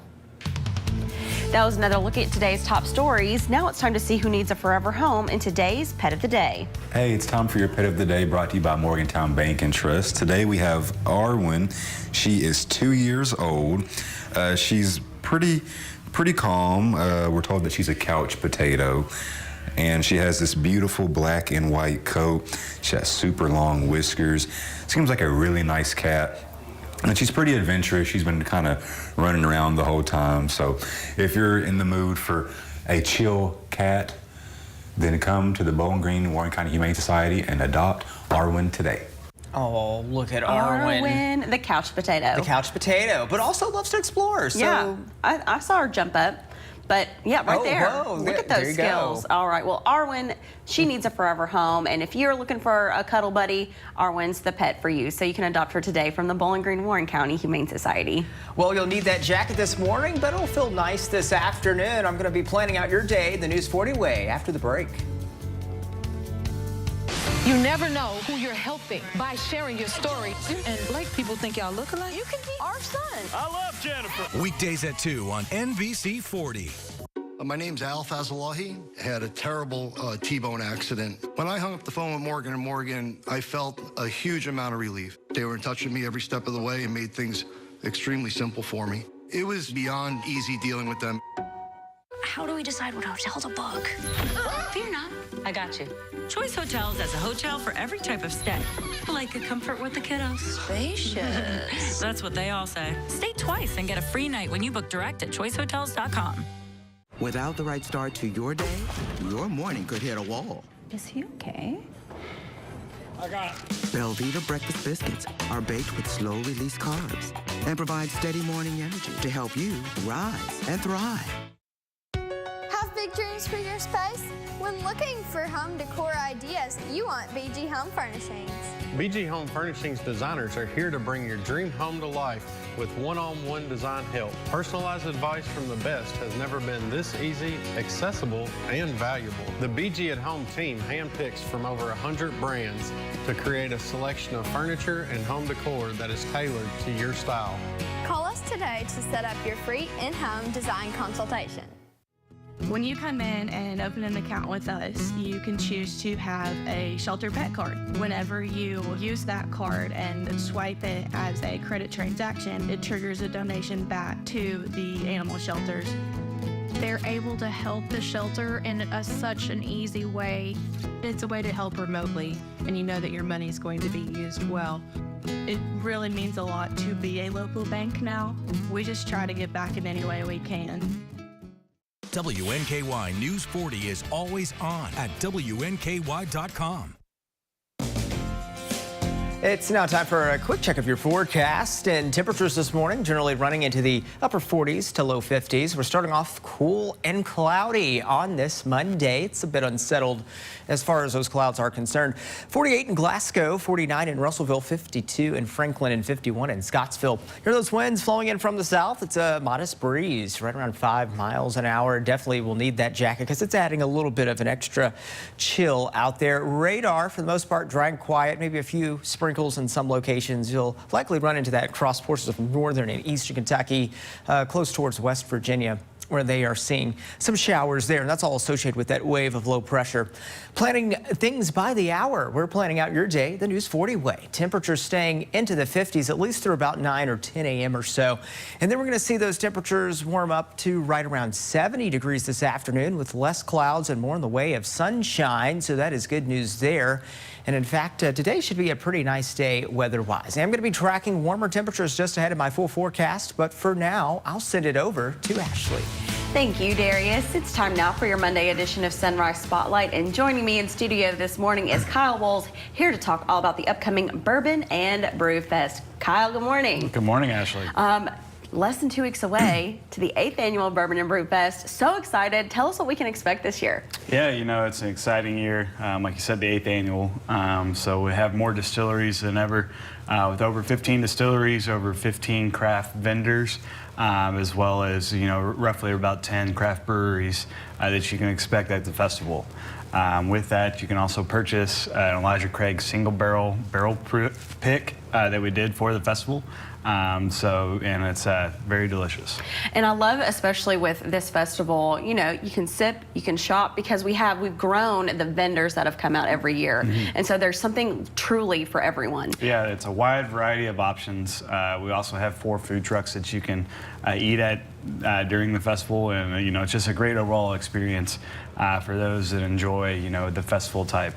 That was another look at today's top stories. Now it's time to see who needs a forever home in today's Pet of the Day. Hey, it's time for your Pet of the Day, brought to you by Morgantown Bank and Trust. Today we have Arwen. She is 2 years old. She's pretty calm. We're told that she's a couch potato. And she has this beautiful black and white coat. She has super long whiskers. Seems like a really nice cat. And she's pretty adventurous. She's been kind of running around the whole time. So if you're in the mood for a chill cat, then come to the Bowling Green Warren County Humane Society and adopt Arwen today. Oh, look at Arwen. Arwen, the couch potato. The couch potato, but also loves to explore. So. Yeah, I saw her jump up. But yeah, right there. Whoa, look at those skills. Go. All right. Well, Arwen, she needs a forever home. And if you're looking for a cuddle buddy, Arwen's the pet for you. So you can adopt her today from the Bowling Green Warren County Humane Society. Well, you'll need that jacket this morning, but it'll feel nice this afternoon. I'm going to be planning out your day the News 40 way after the break. You never know who you're helping by sharing your story. And black people think y'all look alike. You can be our son. I love Jennifer. Weekdays at 2 on NBC 40. My name's Al Fazalahi. Had a terrible T-bone accident. When I hung up the phone with Morgan & Morgan, I felt a huge amount of relief. They were in touch with me every step of the way and made things extremely simple for me. It was beyond easy dealing with them. How do we decide what hotel to book? Fear not. I got you. Choice Hotels has a hotel for every type of stay. Like a comfort with the kiddos. Spacious. That's what they all say. Stay twice and get a free night when you book direct at choicehotels.com. Without the right start to your day, your morning could hit a wall. Is he okay? I got it. Belvita breakfast biscuits are baked with slow-release carbs and provide steady morning energy to help you rise and thrive. Have big dreams for your space? When looking for home decor ideas, you want BG Home Furnishings. BG Home Furnishings designers are here to bring your dream home to life with one-on-one design help. Personalized advice from the best has never been this easy, accessible, and valuable. The BG at Home team handpicks from over 100 brands to create a selection of furniture and home decor that is tailored to your style. Call us today to set up your free in-home design consultation. When you come in and open an account with us, you can choose to have a shelter pet card. Whenever you use that card and swipe it as a credit transaction, it triggers a donation back to the animal shelters. They're able to help the shelter in such an easy way. It's a way to help remotely, and you know that your money is going to be used well. It really means a lot to be a local bank now. We just try to give back in any way we can. WNKY News 40 is always on at WNKY.com. It's now time for a quick check of your forecast, and temperatures this morning generally running into the upper 40s to low 50s. We're starting off cool and cloudy on this Monday. It's a bit unsettled as far as those clouds are concerned. 48 in Glasgow, 49 in Russellville, 52 in Franklin, and 51 in Scottsville. Here are those winds flowing in from the south. It's a modest breeze, right around 5 miles an hour. Definitely will need that jacket because it's adding a little bit of an extra chill out there. Radar, for the most part, dry and quiet, maybe a few sprinkles in some locations. You'll likely run into that across portions of northern and eastern Kentucky, close towards West Virginia, where they are seeing some showers there, and that's all associated with that wave of low pressure. Planning things by the hour. We're planning out your day the News 40 way. Temperatures staying into the 50s at least through about 9 or 10 a.m. or so. And then we're going to see those temperatures warm up to right around 70 degrees this afternoon with less clouds and more in the way of sunshine. So that is good news there. And in fact, today should be a pretty nice day weather-wise. I'm going to be tracking warmer temperatures just ahead of my full forecast. But for now, I'll send it over to Ashley. Thank you, Darius. It's time now for your Monday edition of Sunrise Spotlight. And joining me in studio this morning is Kyle Walls, here to talk all about the upcoming Bourbon and Brew Fest. Kyle, good morning. Good morning, Ashley. Less than 2 weeks away to the 8th annual Bourbon and Brew Fest. So excited. Tell us what we can expect this year. Yeah, you know, it's an exciting year. Like you said, the 8th annual. So we have more distilleries than ever, with over 15 distilleries, over 15 craft vendors, as well as, you know, roughly about 10 craft breweries that you can expect at the festival. With that, you can also purchase an Elijah Craig single barrel pick that we did for the festival. And it's very delicious. And I love, especially with this festival, you know, you can sip, you can shop, because we've grown the vendors that have come out every year. Mm-hmm. And so there's something truly for everyone. Yeah, it's a wide variety of options. We also have 4 food trucks that you can eat at during the festival. And, you know, it's just a great overall experience for those that enjoy, you know, the festival type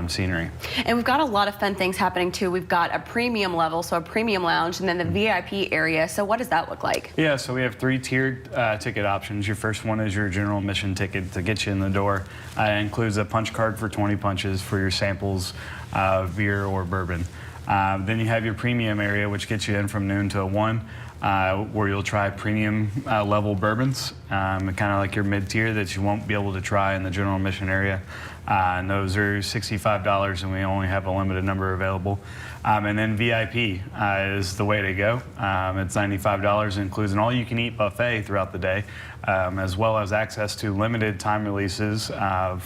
scenery. And we've got a lot of fun things happening too. We've got a premium level, so a premium lounge, and then the VIP area. So what does that look like? Yeah, so we have 3 tiered ticket options. Your first one is your general admission ticket to get you in the door. It includes a punch card for 20 punches for your samples of beer or bourbon. Then you have your premium area, which gets you in from noon to 1. Where you'll try premium level bourbons, kind of like your mid-tier that you won't be able to try in the general admission area. And those are $65, and we only have a limited number available. And then VIP is the way to go. It's $95, includes an all-you-can-eat buffet throughout the day, as well as access to limited time releases of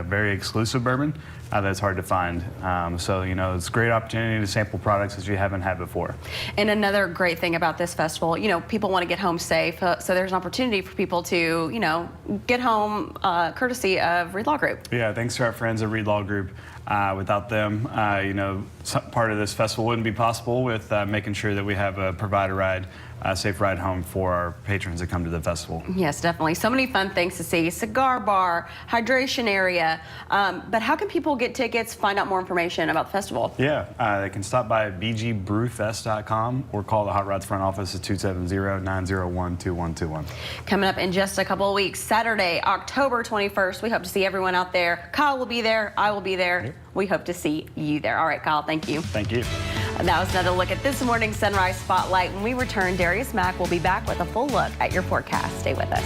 very exclusive bourbon that's hard to find. So, you know, it's a great opportunity to sample products that you haven't had before. And another great thing about this festival, you know, people want to get home safe, so there's an opportunity for people to, you know, get home courtesy of Reed Law Group. Yeah, thanks to our friends at Reed Law Group. Without them, you know, part of this festival wouldn't be possible with making sure that we have a provider ride, safe ride home for our patrons that come to the festival. Yes, definitely. So many fun things to see. Cigar bar, hydration area. But how can people get tickets, find out more information about the festival? Yeah, they can stop by bgbrewfest.com or call the Hot Rods front office at 270-901-2121. Coming up in just a couple of weeks, Saturday, October 21st. We hope to see everyone out there. Kyle will be there. I will be there. We hope to see you there. All right, Kyle, thank you. Thank you. And that was another look at this morning's Sunrise Spotlight. When we return, Darius Mack will be back with a full look at your forecast. Stay with us.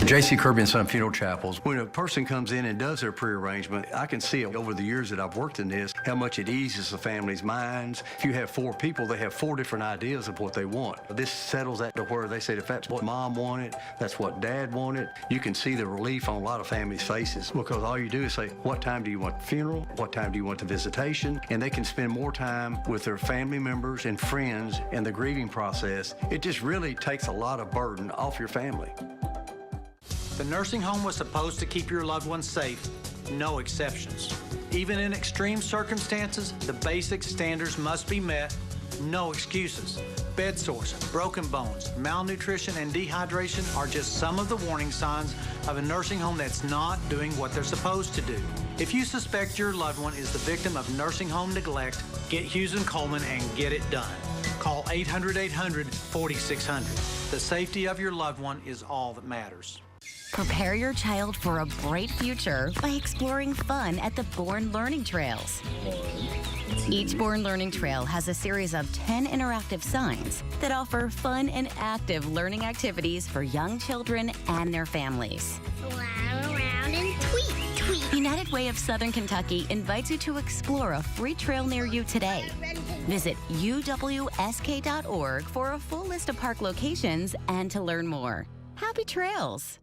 J.C. Kirby and Son Funeral Chapels. When a person comes in and does their pre-arrangement, I can see over the years that I've worked in this, how much it eases the family's minds. If you have 4 people, they have 4 different ideas of what they want. This settles that to where they say, if that's what mom wanted, that's what dad wanted, you can see the relief on a lot of families' faces, because all you do is say, what time do you want the funeral? What time do you want the visitation? And they can spend more time with their family members and friends in the grieving process. It just really takes a lot of burden off your family. The nursing home was supposed to keep your loved ones safe, no exceptions. Even in extreme circumstances, the basic standards must be met, no excuses. Bed sores, broken bones, malnutrition, and dehydration are just some of the warning signs of a nursing home that's not doing what they're supposed to do. If you suspect your loved one is the victim of nursing home neglect, get Hughes & Coleman and get it done. Call 800-800-4600. The safety of your loved one is all that matters. Prepare your child for a bright future by exploring fun at the Born Learning Trails. Each Born Learning Trail has a series of 10 interactive signs that offer fun and active learning activities for young children and their families. Fly around and tweet, tweet. United Way of Southern Kentucky invites you to explore a free trail near you today. Visit uwsk.org for a full list of park locations and to learn more. Happy trails!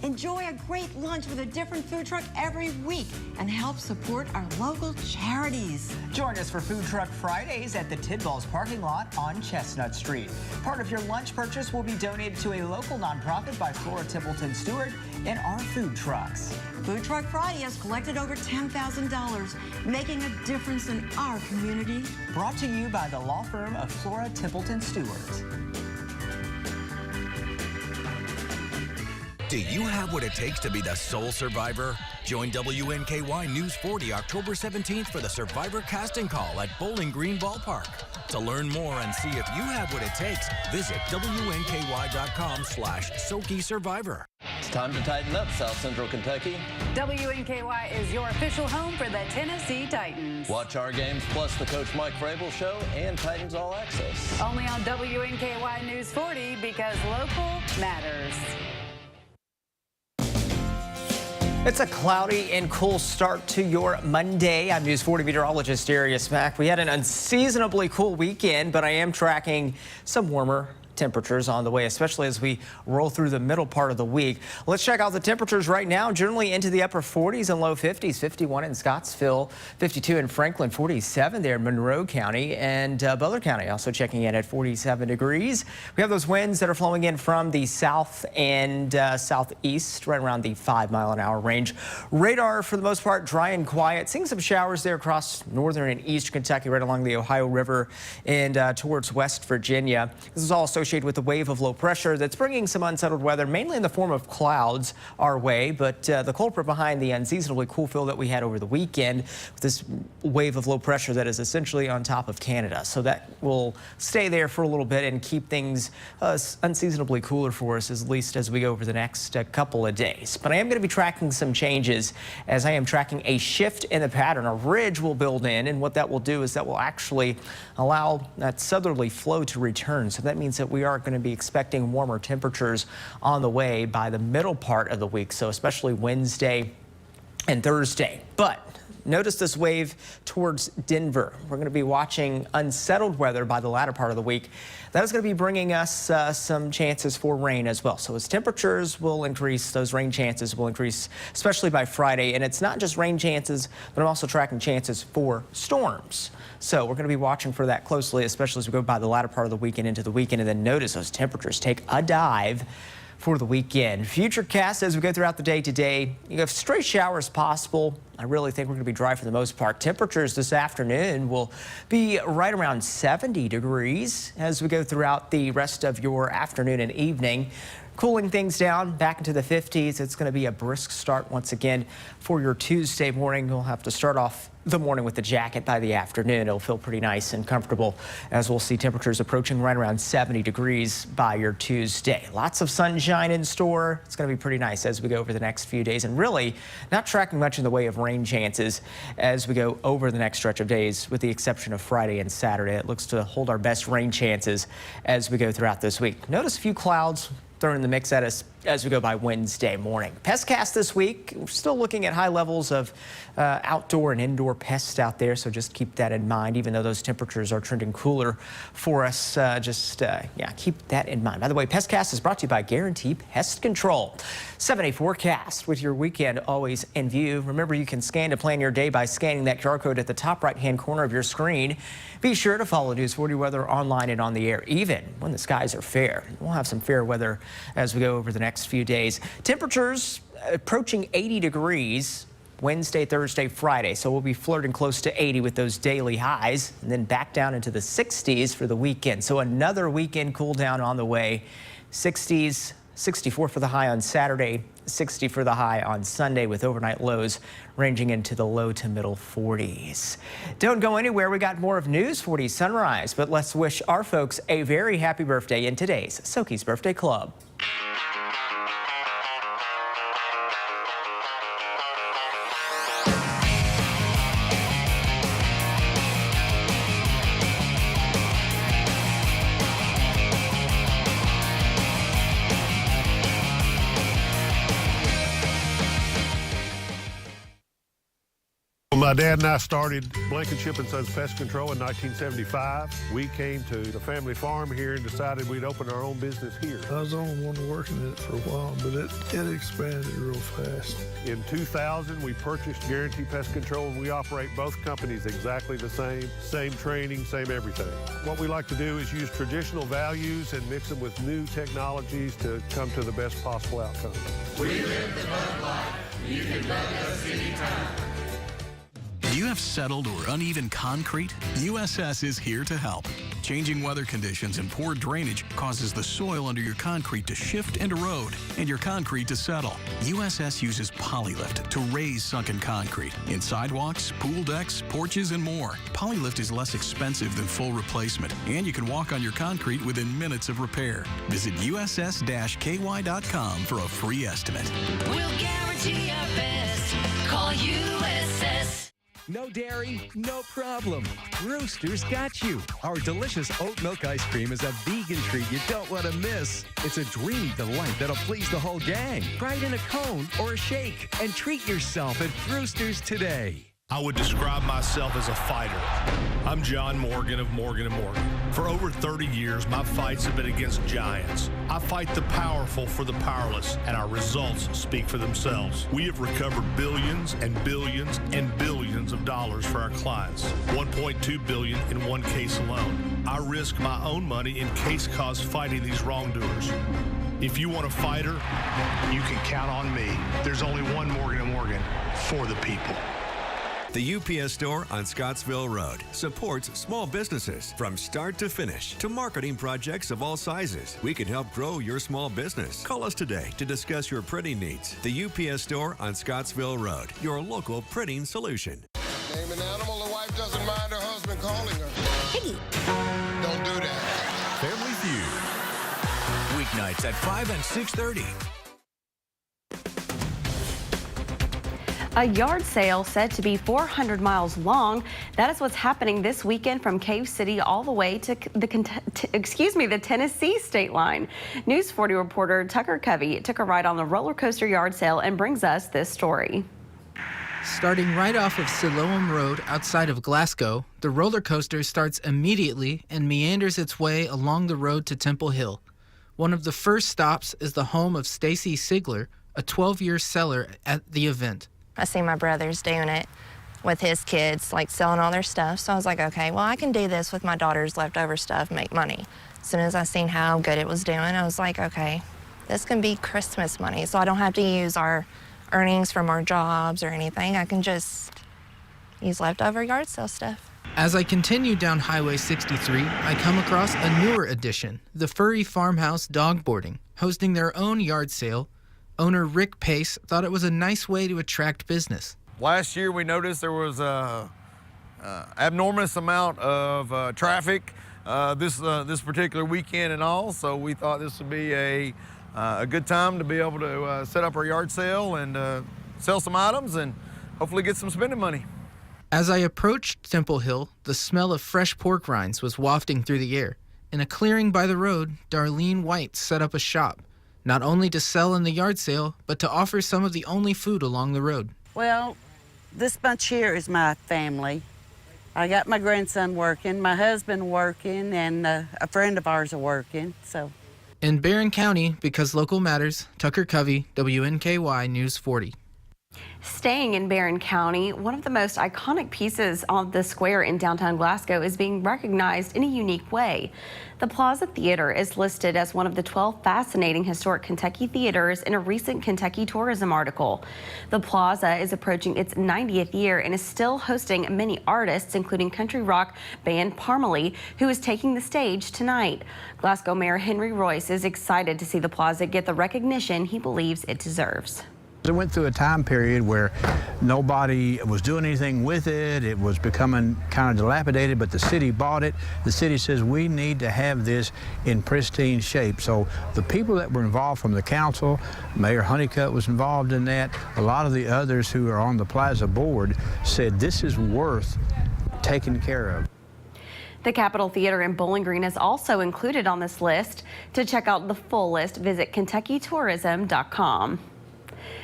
Enjoy a great lunch with a different food truck every week and help support our local charities. Join us for Food Truck Fridays at the Tidballs parking lot on Chestnut Street. Part of your lunch purchase will be donated to a local nonprofit by Flora Templeton Stewart and our food trucks. Food Truck Friday has collected over $10,000, making a difference in our community. Brought to you by the law firm of Flora Templeton Stewart. Do you have what it takes to be the sole survivor? Join WNKY News 40 October 17th for the Survivor Casting Call at Bowling Green Ballpark. To learn more and see if you have what it takes, visit WNKY.com/SokiSurvivor. It's time to tighten up, South Central Kentucky. WNKY is your official home for the Tennessee Titans. Watch our games plus the Coach Mike Vrabel Show and Titans All Access. Only on WNKY News 40 because local matters. It's a cloudy and cool start to your Monday. I'm News 40 meteorologist Darius Mack. We had an unseasonably cool weekend, but I am tracking some warmer temperatures on the way, especially as we roll through the middle part of the week. Let's check out the temperatures right now, generally into the upper 40s and low 50s, 51 in Scottsville, 52 in Franklin, 47 there in Monroe County, and Butler County also checking in at 47 degrees. We have those winds that are flowing in from the south and southeast, right around the 5-mile-an-hour range. Radar, for the most part, dry and quiet. Seeing some showers there across northern and east Kentucky, right along the Ohio River and towards West Virginia. This is also associated with the wave of low pressure that's bringing some unsettled weather, mainly in the form of clouds our way. But the culprit behind the unseasonably cool feel that we had over the weekend, this wave of low pressure that is essentially on top of Canada. So that will stay there for a little bit and keep things unseasonably cooler for us, at least as we go over the next couple of days. But I am going to be tracking some changes as I am tracking a shift in the pattern. A ridge will build in, and what that will do is that will actually allow that southerly flow to return. So that means that we are going to be expecting warmer temperatures on the way by the middle part of the week, so especially Wednesday and Thursday. But notice this wave towards Denver. We're going to be watching unsettled weather by the latter part of the week. That is going to be bringing us some chances for rain as well. So as temperatures will increase, those rain chances will increase, especially by Friday. And it's not just rain chances, but I'm also tracking chances for storms. So we're going to be watching for that closely, especially as we go by the latter part of the weekend into the weekend. And then notice those temperatures take a dive for the weekend. Futurecast as we go throughout the day today. You have stray showers possible. I really think we're going to be dry for the most part. Temperatures this afternoon will be right around 70 degrees as we go throughout the rest of your afternoon and evening. Cooling things down back into the 50s. It's going to be a brisk start once again for your Tuesday morning. You'll have to start off the morning with the jacket. By the afternoon, it'll feel pretty nice and comfortable as we'll see temperatures approaching right around 70 degrees by your Tuesday. Lots of sunshine in store. It's going to be pretty nice as we go over the next few days, and really not tracking much in the way of rain chances as we go over the next stretch of days, with the exception of Friday and Saturday. It looks to hold our best rain chances as we go throughout this week. Notice a few clouds thrown in the mix at us as we go by Wednesday morning. Pestcast this week, we're still looking at high levels of outdoor and indoor pests out there, so just keep that in mind. Even though those temperatures are trending cooler for us, keep that in mind. By the way, Pestcast is brought to you by Guarantee Pest Control. 7-day forecast with your weekend always in view. Remember, you can scan to plan your day by scanning that QR code at the top right-hand corner of your screen. Be sure to follow News 40 weather online and on the air, even when the skies are fair. We'll have some fair weather as we go over the next few days. Temperatures approaching 80 degrees Wednesday, Thursday, Friday. So we'll be flirting close to 80 with those daily highs, and then back down into the 60s for the weekend. So another weekend cool down on the way. 60s, 64 for the high on Saturday, 60 for the high on Sunday, with overnight lows ranging into the low to middle 40s. Don't go anywhere. We got more of News 40 Sunrise, but let's wish our folks a very happy birthday in today's Soki's Birthday Club. My dad and I started Blankenship & Sons Pest Control in 1975. We came to the family farm here and decided we'd open our own business here. I was the only one working in it for a while, but it expanded real fast. In 2000, we purchased Guarantee Pest Control, and we operate both companies exactly the same training, same everything. What we like to do is use traditional values and mix them with new technologies to come to the best possible outcome. We live the bug life. You can bug us anytime. Do you have settled or uneven concrete? USS is here to help. Changing weather conditions and poor drainage causes the soil under your concrete to shift and erode, and your concrete to settle. USS uses Polylift to raise sunken concrete in sidewalks, pool decks, porches, and more. Polylift is less expensive than full replacement, and you can walk on your concrete within minutes of repair. Visit uss-ky.com for a free estimate. We'll guarantee our best. Call USS. No dairy, no problem. Rooster's got you. Our delicious oat milk ice cream is a vegan treat you don't want to miss. It's a dreamy delight that'll please the whole gang. Try it in a cone or a shake and treat yourself at Rooster's today. I would describe myself as a fighter. I'm John Morgan of Morgan & Morgan. For over 30 years, my fights have been against giants. I fight the powerful for the powerless, and our results speak for themselves. We have recovered billions and billions and billions of dollars for our clients. $1.2 billion in one case alone. I risk my own money in case costs fighting these wrongdoers. If you want a fighter, you can count on me. There's only one Morgan & Morgan for the people. The UPS Store on Scottsville Road supports small businesses from start to finish to marketing projects of all sizes. We can help grow your small business. Call us today to discuss your printing needs. The UPS Store on Scottsville Road, your local printing solution. Name an animal the wife doesn't mind her husband calling her. Piggy. Don't do that. Family Feud. Weeknights at 5 and 6:30. A yard sale said to be 400 miles long. That is what's happening this weekend from Cave City all the way to the Tennessee state line. News 40 reporter Tucker Covey took a ride on the roller coaster yard sale and brings us this story. Starting right off of Siloam Road outside of Glasgow, the roller coaster starts immediately and meanders its way along the road to Temple Hill. One of the first stops is the home of Stacy Sigler, a 12-year seller at the event. I see my brothers doing it with his kids, like selling all their stuff. So I was like, okay, well, I can do this with my daughter's leftover stuff, make money. As soon as I seen how good it was doing, I was like, okay, this can be Christmas money. So I don't have to use our earnings from our jobs or anything. I can just use leftover yard sale stuff. As I continue down Highway 63, I come across a newer addition, the Furry Farmhouse Dog Boarding, hosting their own yard sale. Owner Rick Pace thought it was a nice way to attract business. Last year we noticed there was a abnormous amount of traffic this particular weekend and all, so we thought this would be a good time to be able to set up our yard sale and sell some items and hopefully get some spending money. As I approached Temple Hill, the smell of fresh pork rinds was wafting through the air. In a clearing by the road, Darlene White set up a shop, not only to sell in the yard sale, but to offer some of the only food along the road. Well, this bunch here is my family. I got my grandson working, my husband working, and a friend of ours are working, so. In Barron County, because local matters, Tucker Covey, WNKY News 40. Staying in Barron County, one of the most iconic pieces on the square in downtown Glasgow is being recognized in a unique way. The Plaza Theater is listed as one of the 12 fascinating historic Kentucky theaters in a recent Kentucky tourism article. The Plaza is approaching its 90th year and is still hosting many artists, including country rock band Parmalee, who is taking the stage tonight. Glasgow Mayor Henry Royce is excited to see the Plaza get the recognition he believes it deserves. It went through a time period where nobody was doing anything with it. It was becoming kind of dilapidated, but the city bought it. The city says we need to have this in pristine shape. So the people that were involved from the council, Mayor Honeycutt was involved in that. A lot of the others who are on the Plaza board said this is worth taking care of. The Capitol Theater in Bowling Green is also included on this list. To check out the full list, visit KentuckyTourism.com.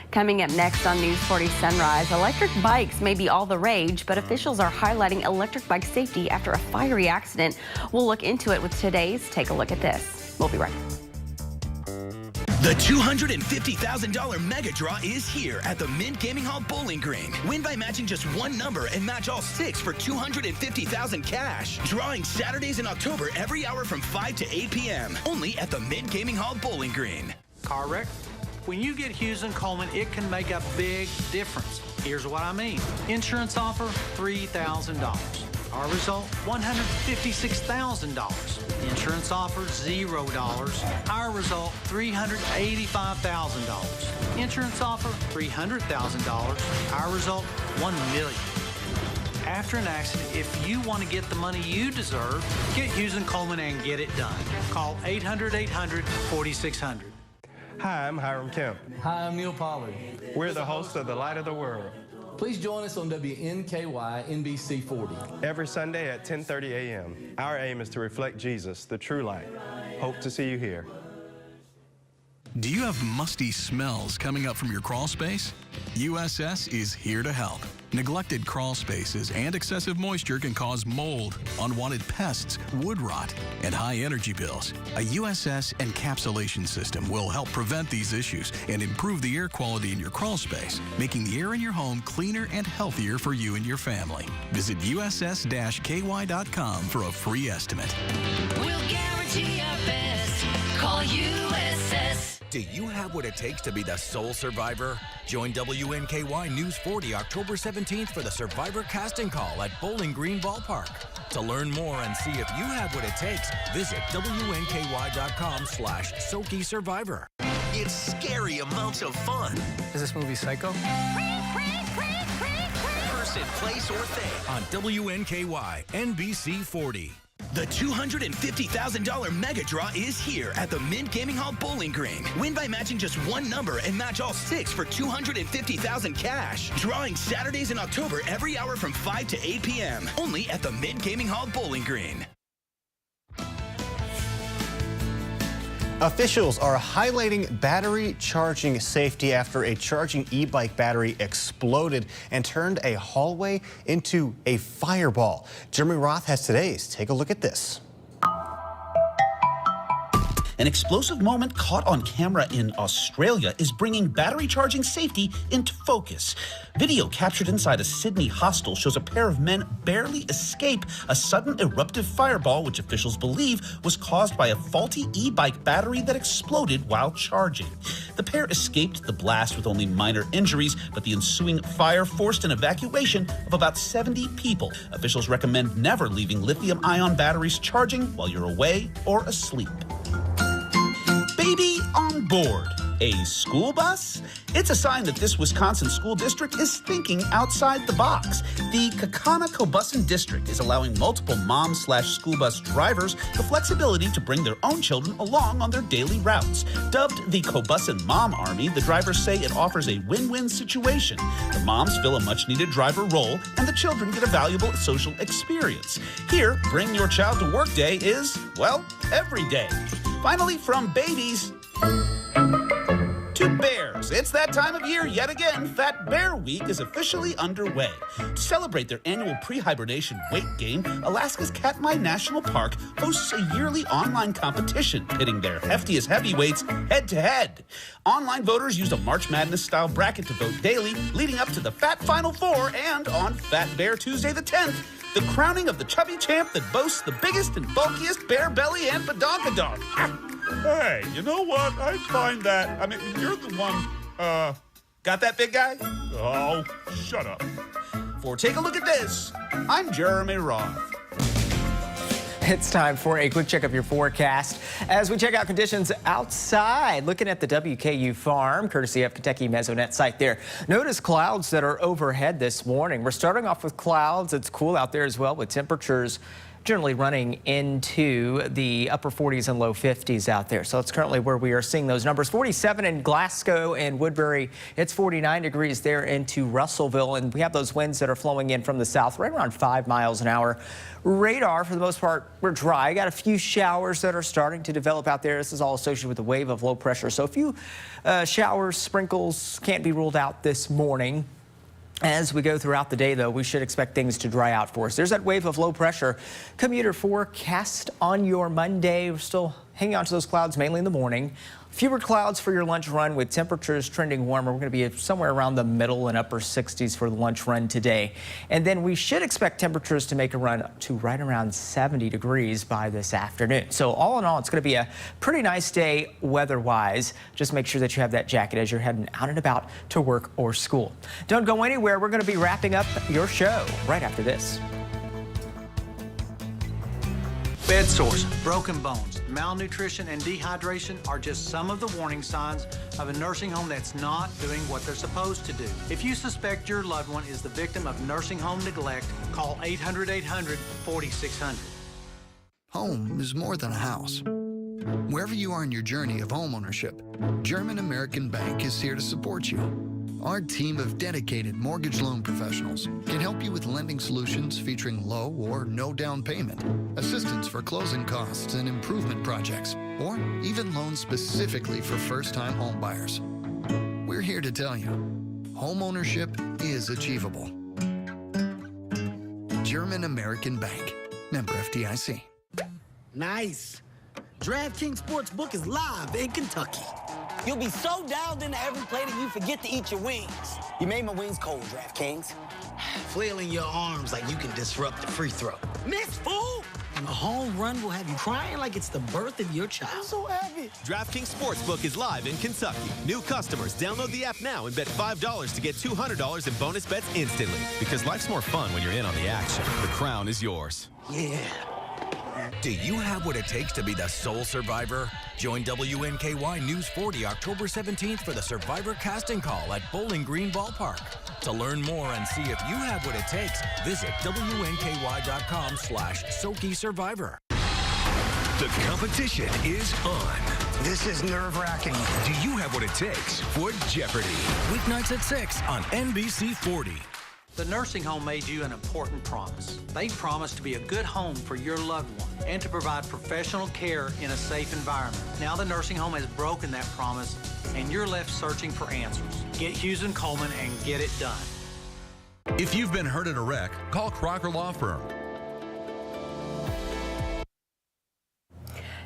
Coming up next on News 40 Sunrise, electric bikes may be all the rage, but officials are highlighting electric bike safety after a fiery accident. We'll look into it with today's Take a Look at This. We'll be right back. The $250,000 mega draw is here at the Mint Gaming Hall Bowling Green. Win by matching just one number and match all 6 for $250,000 cash. Drawing Saturdays in October every hour from 5 to 8 p.m. Only at the Mint Gaming Hall Bowling Green. Car wreck? When you get Hughes & Coleman, it can make a big difference. Here's what I mean. Insurance offer, $3,000. Our result, $156,000. Insurance offer, $0. Our result, $385,000. Insurance offer, $300,000. Our result, $1 million. After an accident, if you want to get the money you deserve, get Hughes & Coleman and get it done. Call 800-800-4600. Hi, I'm Hiram Kemp. Hi, I'm Neil Pollard. We're the hosts of The Light of the World. Please join us on WNKY NBC 40. Every Sunday at 10:30 a.m. Our aim is to reflect Jesus, the true light. Hope to see you here. Do you have musty smells coming up from your crawl space? USS is here to help. Neglected crawl spaces and excessive moisture can cause mold, unwanted pests, wood rot, and high energy bills. A USS encapsulation system will help prevent these issues and improve the air quality in your crawl space, making the air in your home cleaner and healthier for you and your family. Visit USS-KY.com for a free estimate. We'll guarantee our best. Call USS. Do you have what it takes to be the sole survivor? Join WNKY News 40 October 17th for the Survivor Casting Call at Bowling Green Ballpark. To learn more and see if you have what it takes, visit WNKY.com/Soki Survivor. It's scary amounts of fun. Is this movie Psycho? Person, place, or thing. On WNKY NBC 40. The $250,000 mega draw is here at the Mint Gaming Hall Bowling Green. Win by matching just one number and match all 6 for $250,000 cash. Drawing Saturdays in October every hour from 5 to 8 p.m. Only at the Mint Gaming Hall Bowling Green. Officials are highlighting battery charging safety after a charging e-bike battery exploded and turned a hallway into a fireball. Jeremy Roth has today's. Take a look at this. An explosive moment caught on camera in Australia is bringing battery charging safety into focus. Video captured inside a Sydney hostel shows a pair of men barely escape a sudden eruptive fireball, which officials believe was caused by a faulty e-bike battery that exploded while charging. The pair escaped the blast with only minor injuries, but the ensuing fire forced an evacuation of about 70 people. Officials recommend never leaving lithium-ion batteries charging while you're away or asleep. Baby on board. A school bus? It's a sign that this Wisconsin school district is thinking outside the box. The Kaukauna-Kobusin district is allowing multiple mom/school bus drivers the flexibility to bring their own children along on their daily routes. Dubbed the Kobusin Mom Army, the drivers say it offers a win-win situation. The moms fill a much-needed driver role, and the children get a valuable social experience. Here, Bring Your Child to Work Day is, well, every day. Finally, from babies to bears. It's that time of year yet again. Fat Bear Week is officially underway. To celebrate their annual pre-hibernation weight gain, Alaska's Katmai National Park hosts a yearly online competition pitting their heftiest heavyweights head-to-head. Online voters used a March Madness-style bracket to vote daily, leading up to the Fat Final Four, and on Fat Bear Tuesday the 10th, the crowning of the chubby champ that boasts the biggest and bulkiest bear belly and badonkadonk. Hey, you know what? I find that, you're the one, Got that, big guy? Oh, shut up. For Take a Look at This, I'm Jeremy Roth. It's time for a quick check of your forecast as we check out conditions outside. Looking at the WKU farm, courtesy of Kentucky Mesonet site there. Notice clouds that are overhead this morning. We're starting off with clouds. It's cool out there as well with temperatures generally running into the upper 40s and low 50s out there. So it's currently where we are seeing those numbers. 47 in Glasgow and Woodbury. It's 49 degrees there into Russellville. And we have those winds that are flowing in from the south right around 5 miles an hour. Radar, for the most part, we're dry. Got a few showers that are starting to develop out there. This is all associated with the wave of low pressure. So a few showers, sprinkles can't be ruled out this morning. As we go throughout the day, though, we should expect things to dry out for us. There's that wave of low pressure. Commuter forecast on your Monday. We're still hanging on to those clouds mainly in the morning. Fewer clouds for your lunch run with temperatures trending warmer. We're going to be somewhere around the middle and upper 60s for the lunch run today. And then we should expect temperatures to make a run to right around 70 degrees by this afternoon. So all in all, it's going to be a pretty nice day weather-wise. Just make sure that you have that jacket as you're heading out and about to work or school. Don't go anywhere. We're going to be wrapping up your show right after this. Bed sores, broken bones, malnutrition, and dehydration are just some of the warning signs of a nursing home that's not doing what they're supposed to do. If you suspect your loved one is the victim of nursing home neglect, call 800-800-4600. Home is more than a house. Wherever you are in your journey of homeownership, German American Bank is here to support you. Our team of dedicated mortgage loan professionals can help you with lending solutions featuring low or no down payment, assistance for closing costs and improvement projects, or even loans specifically for first-time home buyers. We're here to tell you, homeownership is achievable. German American Bank, member FDIC. Nice. DraftKings Sportsbook is live in Kentucky. You'll be so dialed into every play that you forget to eat your wings. You made my wings cold, DraftKings. Flailing your arms like you can disrupt the free throw. Miss, fool! and a home run will have you crying like it's the birth of your child. I'm so happy. DraftKings Sportsbook is live in Kentucky. New customers, download the app now and bet $5 to get $200 in bonus bets instantly. Because life's more fun when you're in on the action. The crown is yours. Yeah. Do you have what it takes to be the sole survivor? Join WNKY News 40 October 17th for the Survivor Casting Call at Bowling Green Ballpark. To learn more and see if you have what it takes, visit WNKY.com/Soki Survivor. The competition is on. This is nerve-wracking. Do you have what it takes for Jeopardy? Weeknights at 6 on NBC 40. The nursing home made you an important promise. They promised to be a good home for your loved one and to provide professional care in a safe environment. Now the nursing home has broken that promise and you're left searching for answers. Get Hughes & Coleman and get it done. If you've been hurt in a wreck, call Crocker Law Firm.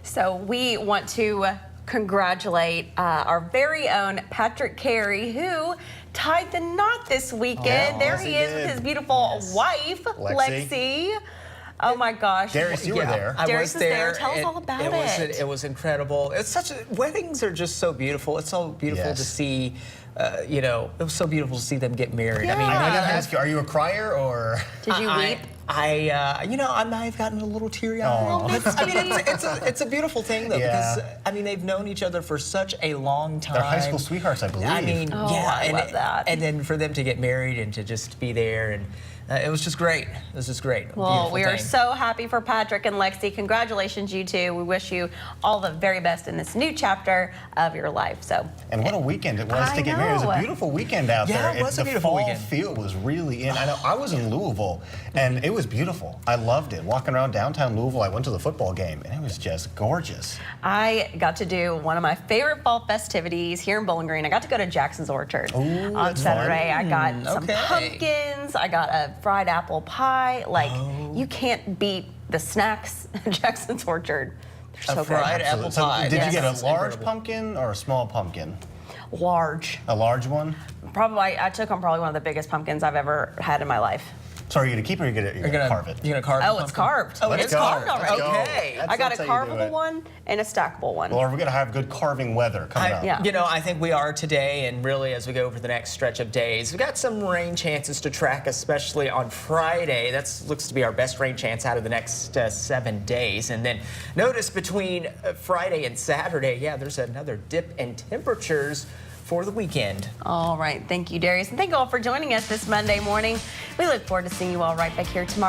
So we want to congratulate our very own Patrick Carey, who tied the knot this weekend. There he is with his beautiful wife, Lexi. Oh my gosh. Darius, you were there. Darius was there. Tell us all about it. It was incredible. Weddings are just so beautiful. It's so beautiful to see, it was so beautiful to see them get married. Yeah. I gotta ask you, are you a crier or? Did you weep? I might have gotten a little teary-eyed. It's a beautiful thing, though, because, they've known each other for such a long time. They're high school sweethearts, I believe. I love that. And then for them to get married and to just be there, and it was just great. It was just great. Well, we are so happy for Patrick and Lexi. Congratulations, you two. We wish you all the very best in this new chapter of your life. And what a weekend it was to get married. It was a beautiful weekend out there. Yeah, it was a beautiful weekend. The fall feel was really in. I know I was in Louisville, and it was beautiful. I loved it. Walking around downtown Louisville, I went to the football game, and it was just gorgeous. I got to do one of my favorite fall festivities here in Bowling Green. I got to go to Jackson's Orchard on Saturday. I got some pumpkins. I got a fried apple pie. You can't beat the snacks at Jackson's Orchard. They're so good. Fried apple pie. Did you get a large pumpkin or a small pumpkin? Large. A large one? Probably. I took home probably one of the biggest pumpkins I've ever had in my life. So are you going to keep it or are you going to carve it? You're going to carve it? Oh, it's carved. Oh, it's carved already. Okay. I got a carvable one and a stackable one. Well, we're going to have good carving weather coming up. Yeah. I think we are today, and really as we go over the next stretch of days. We've got some rain chances to track, especially on Friday. That looks to be our best rain chance out of the next 7 days. And then notice between Friday and Saturday, there's another dip in temperatures for the weekend. All right. Thank you, Darius. And thank you all for joining us this Monday morning. We look forward to seeing you all right back here tomorrow.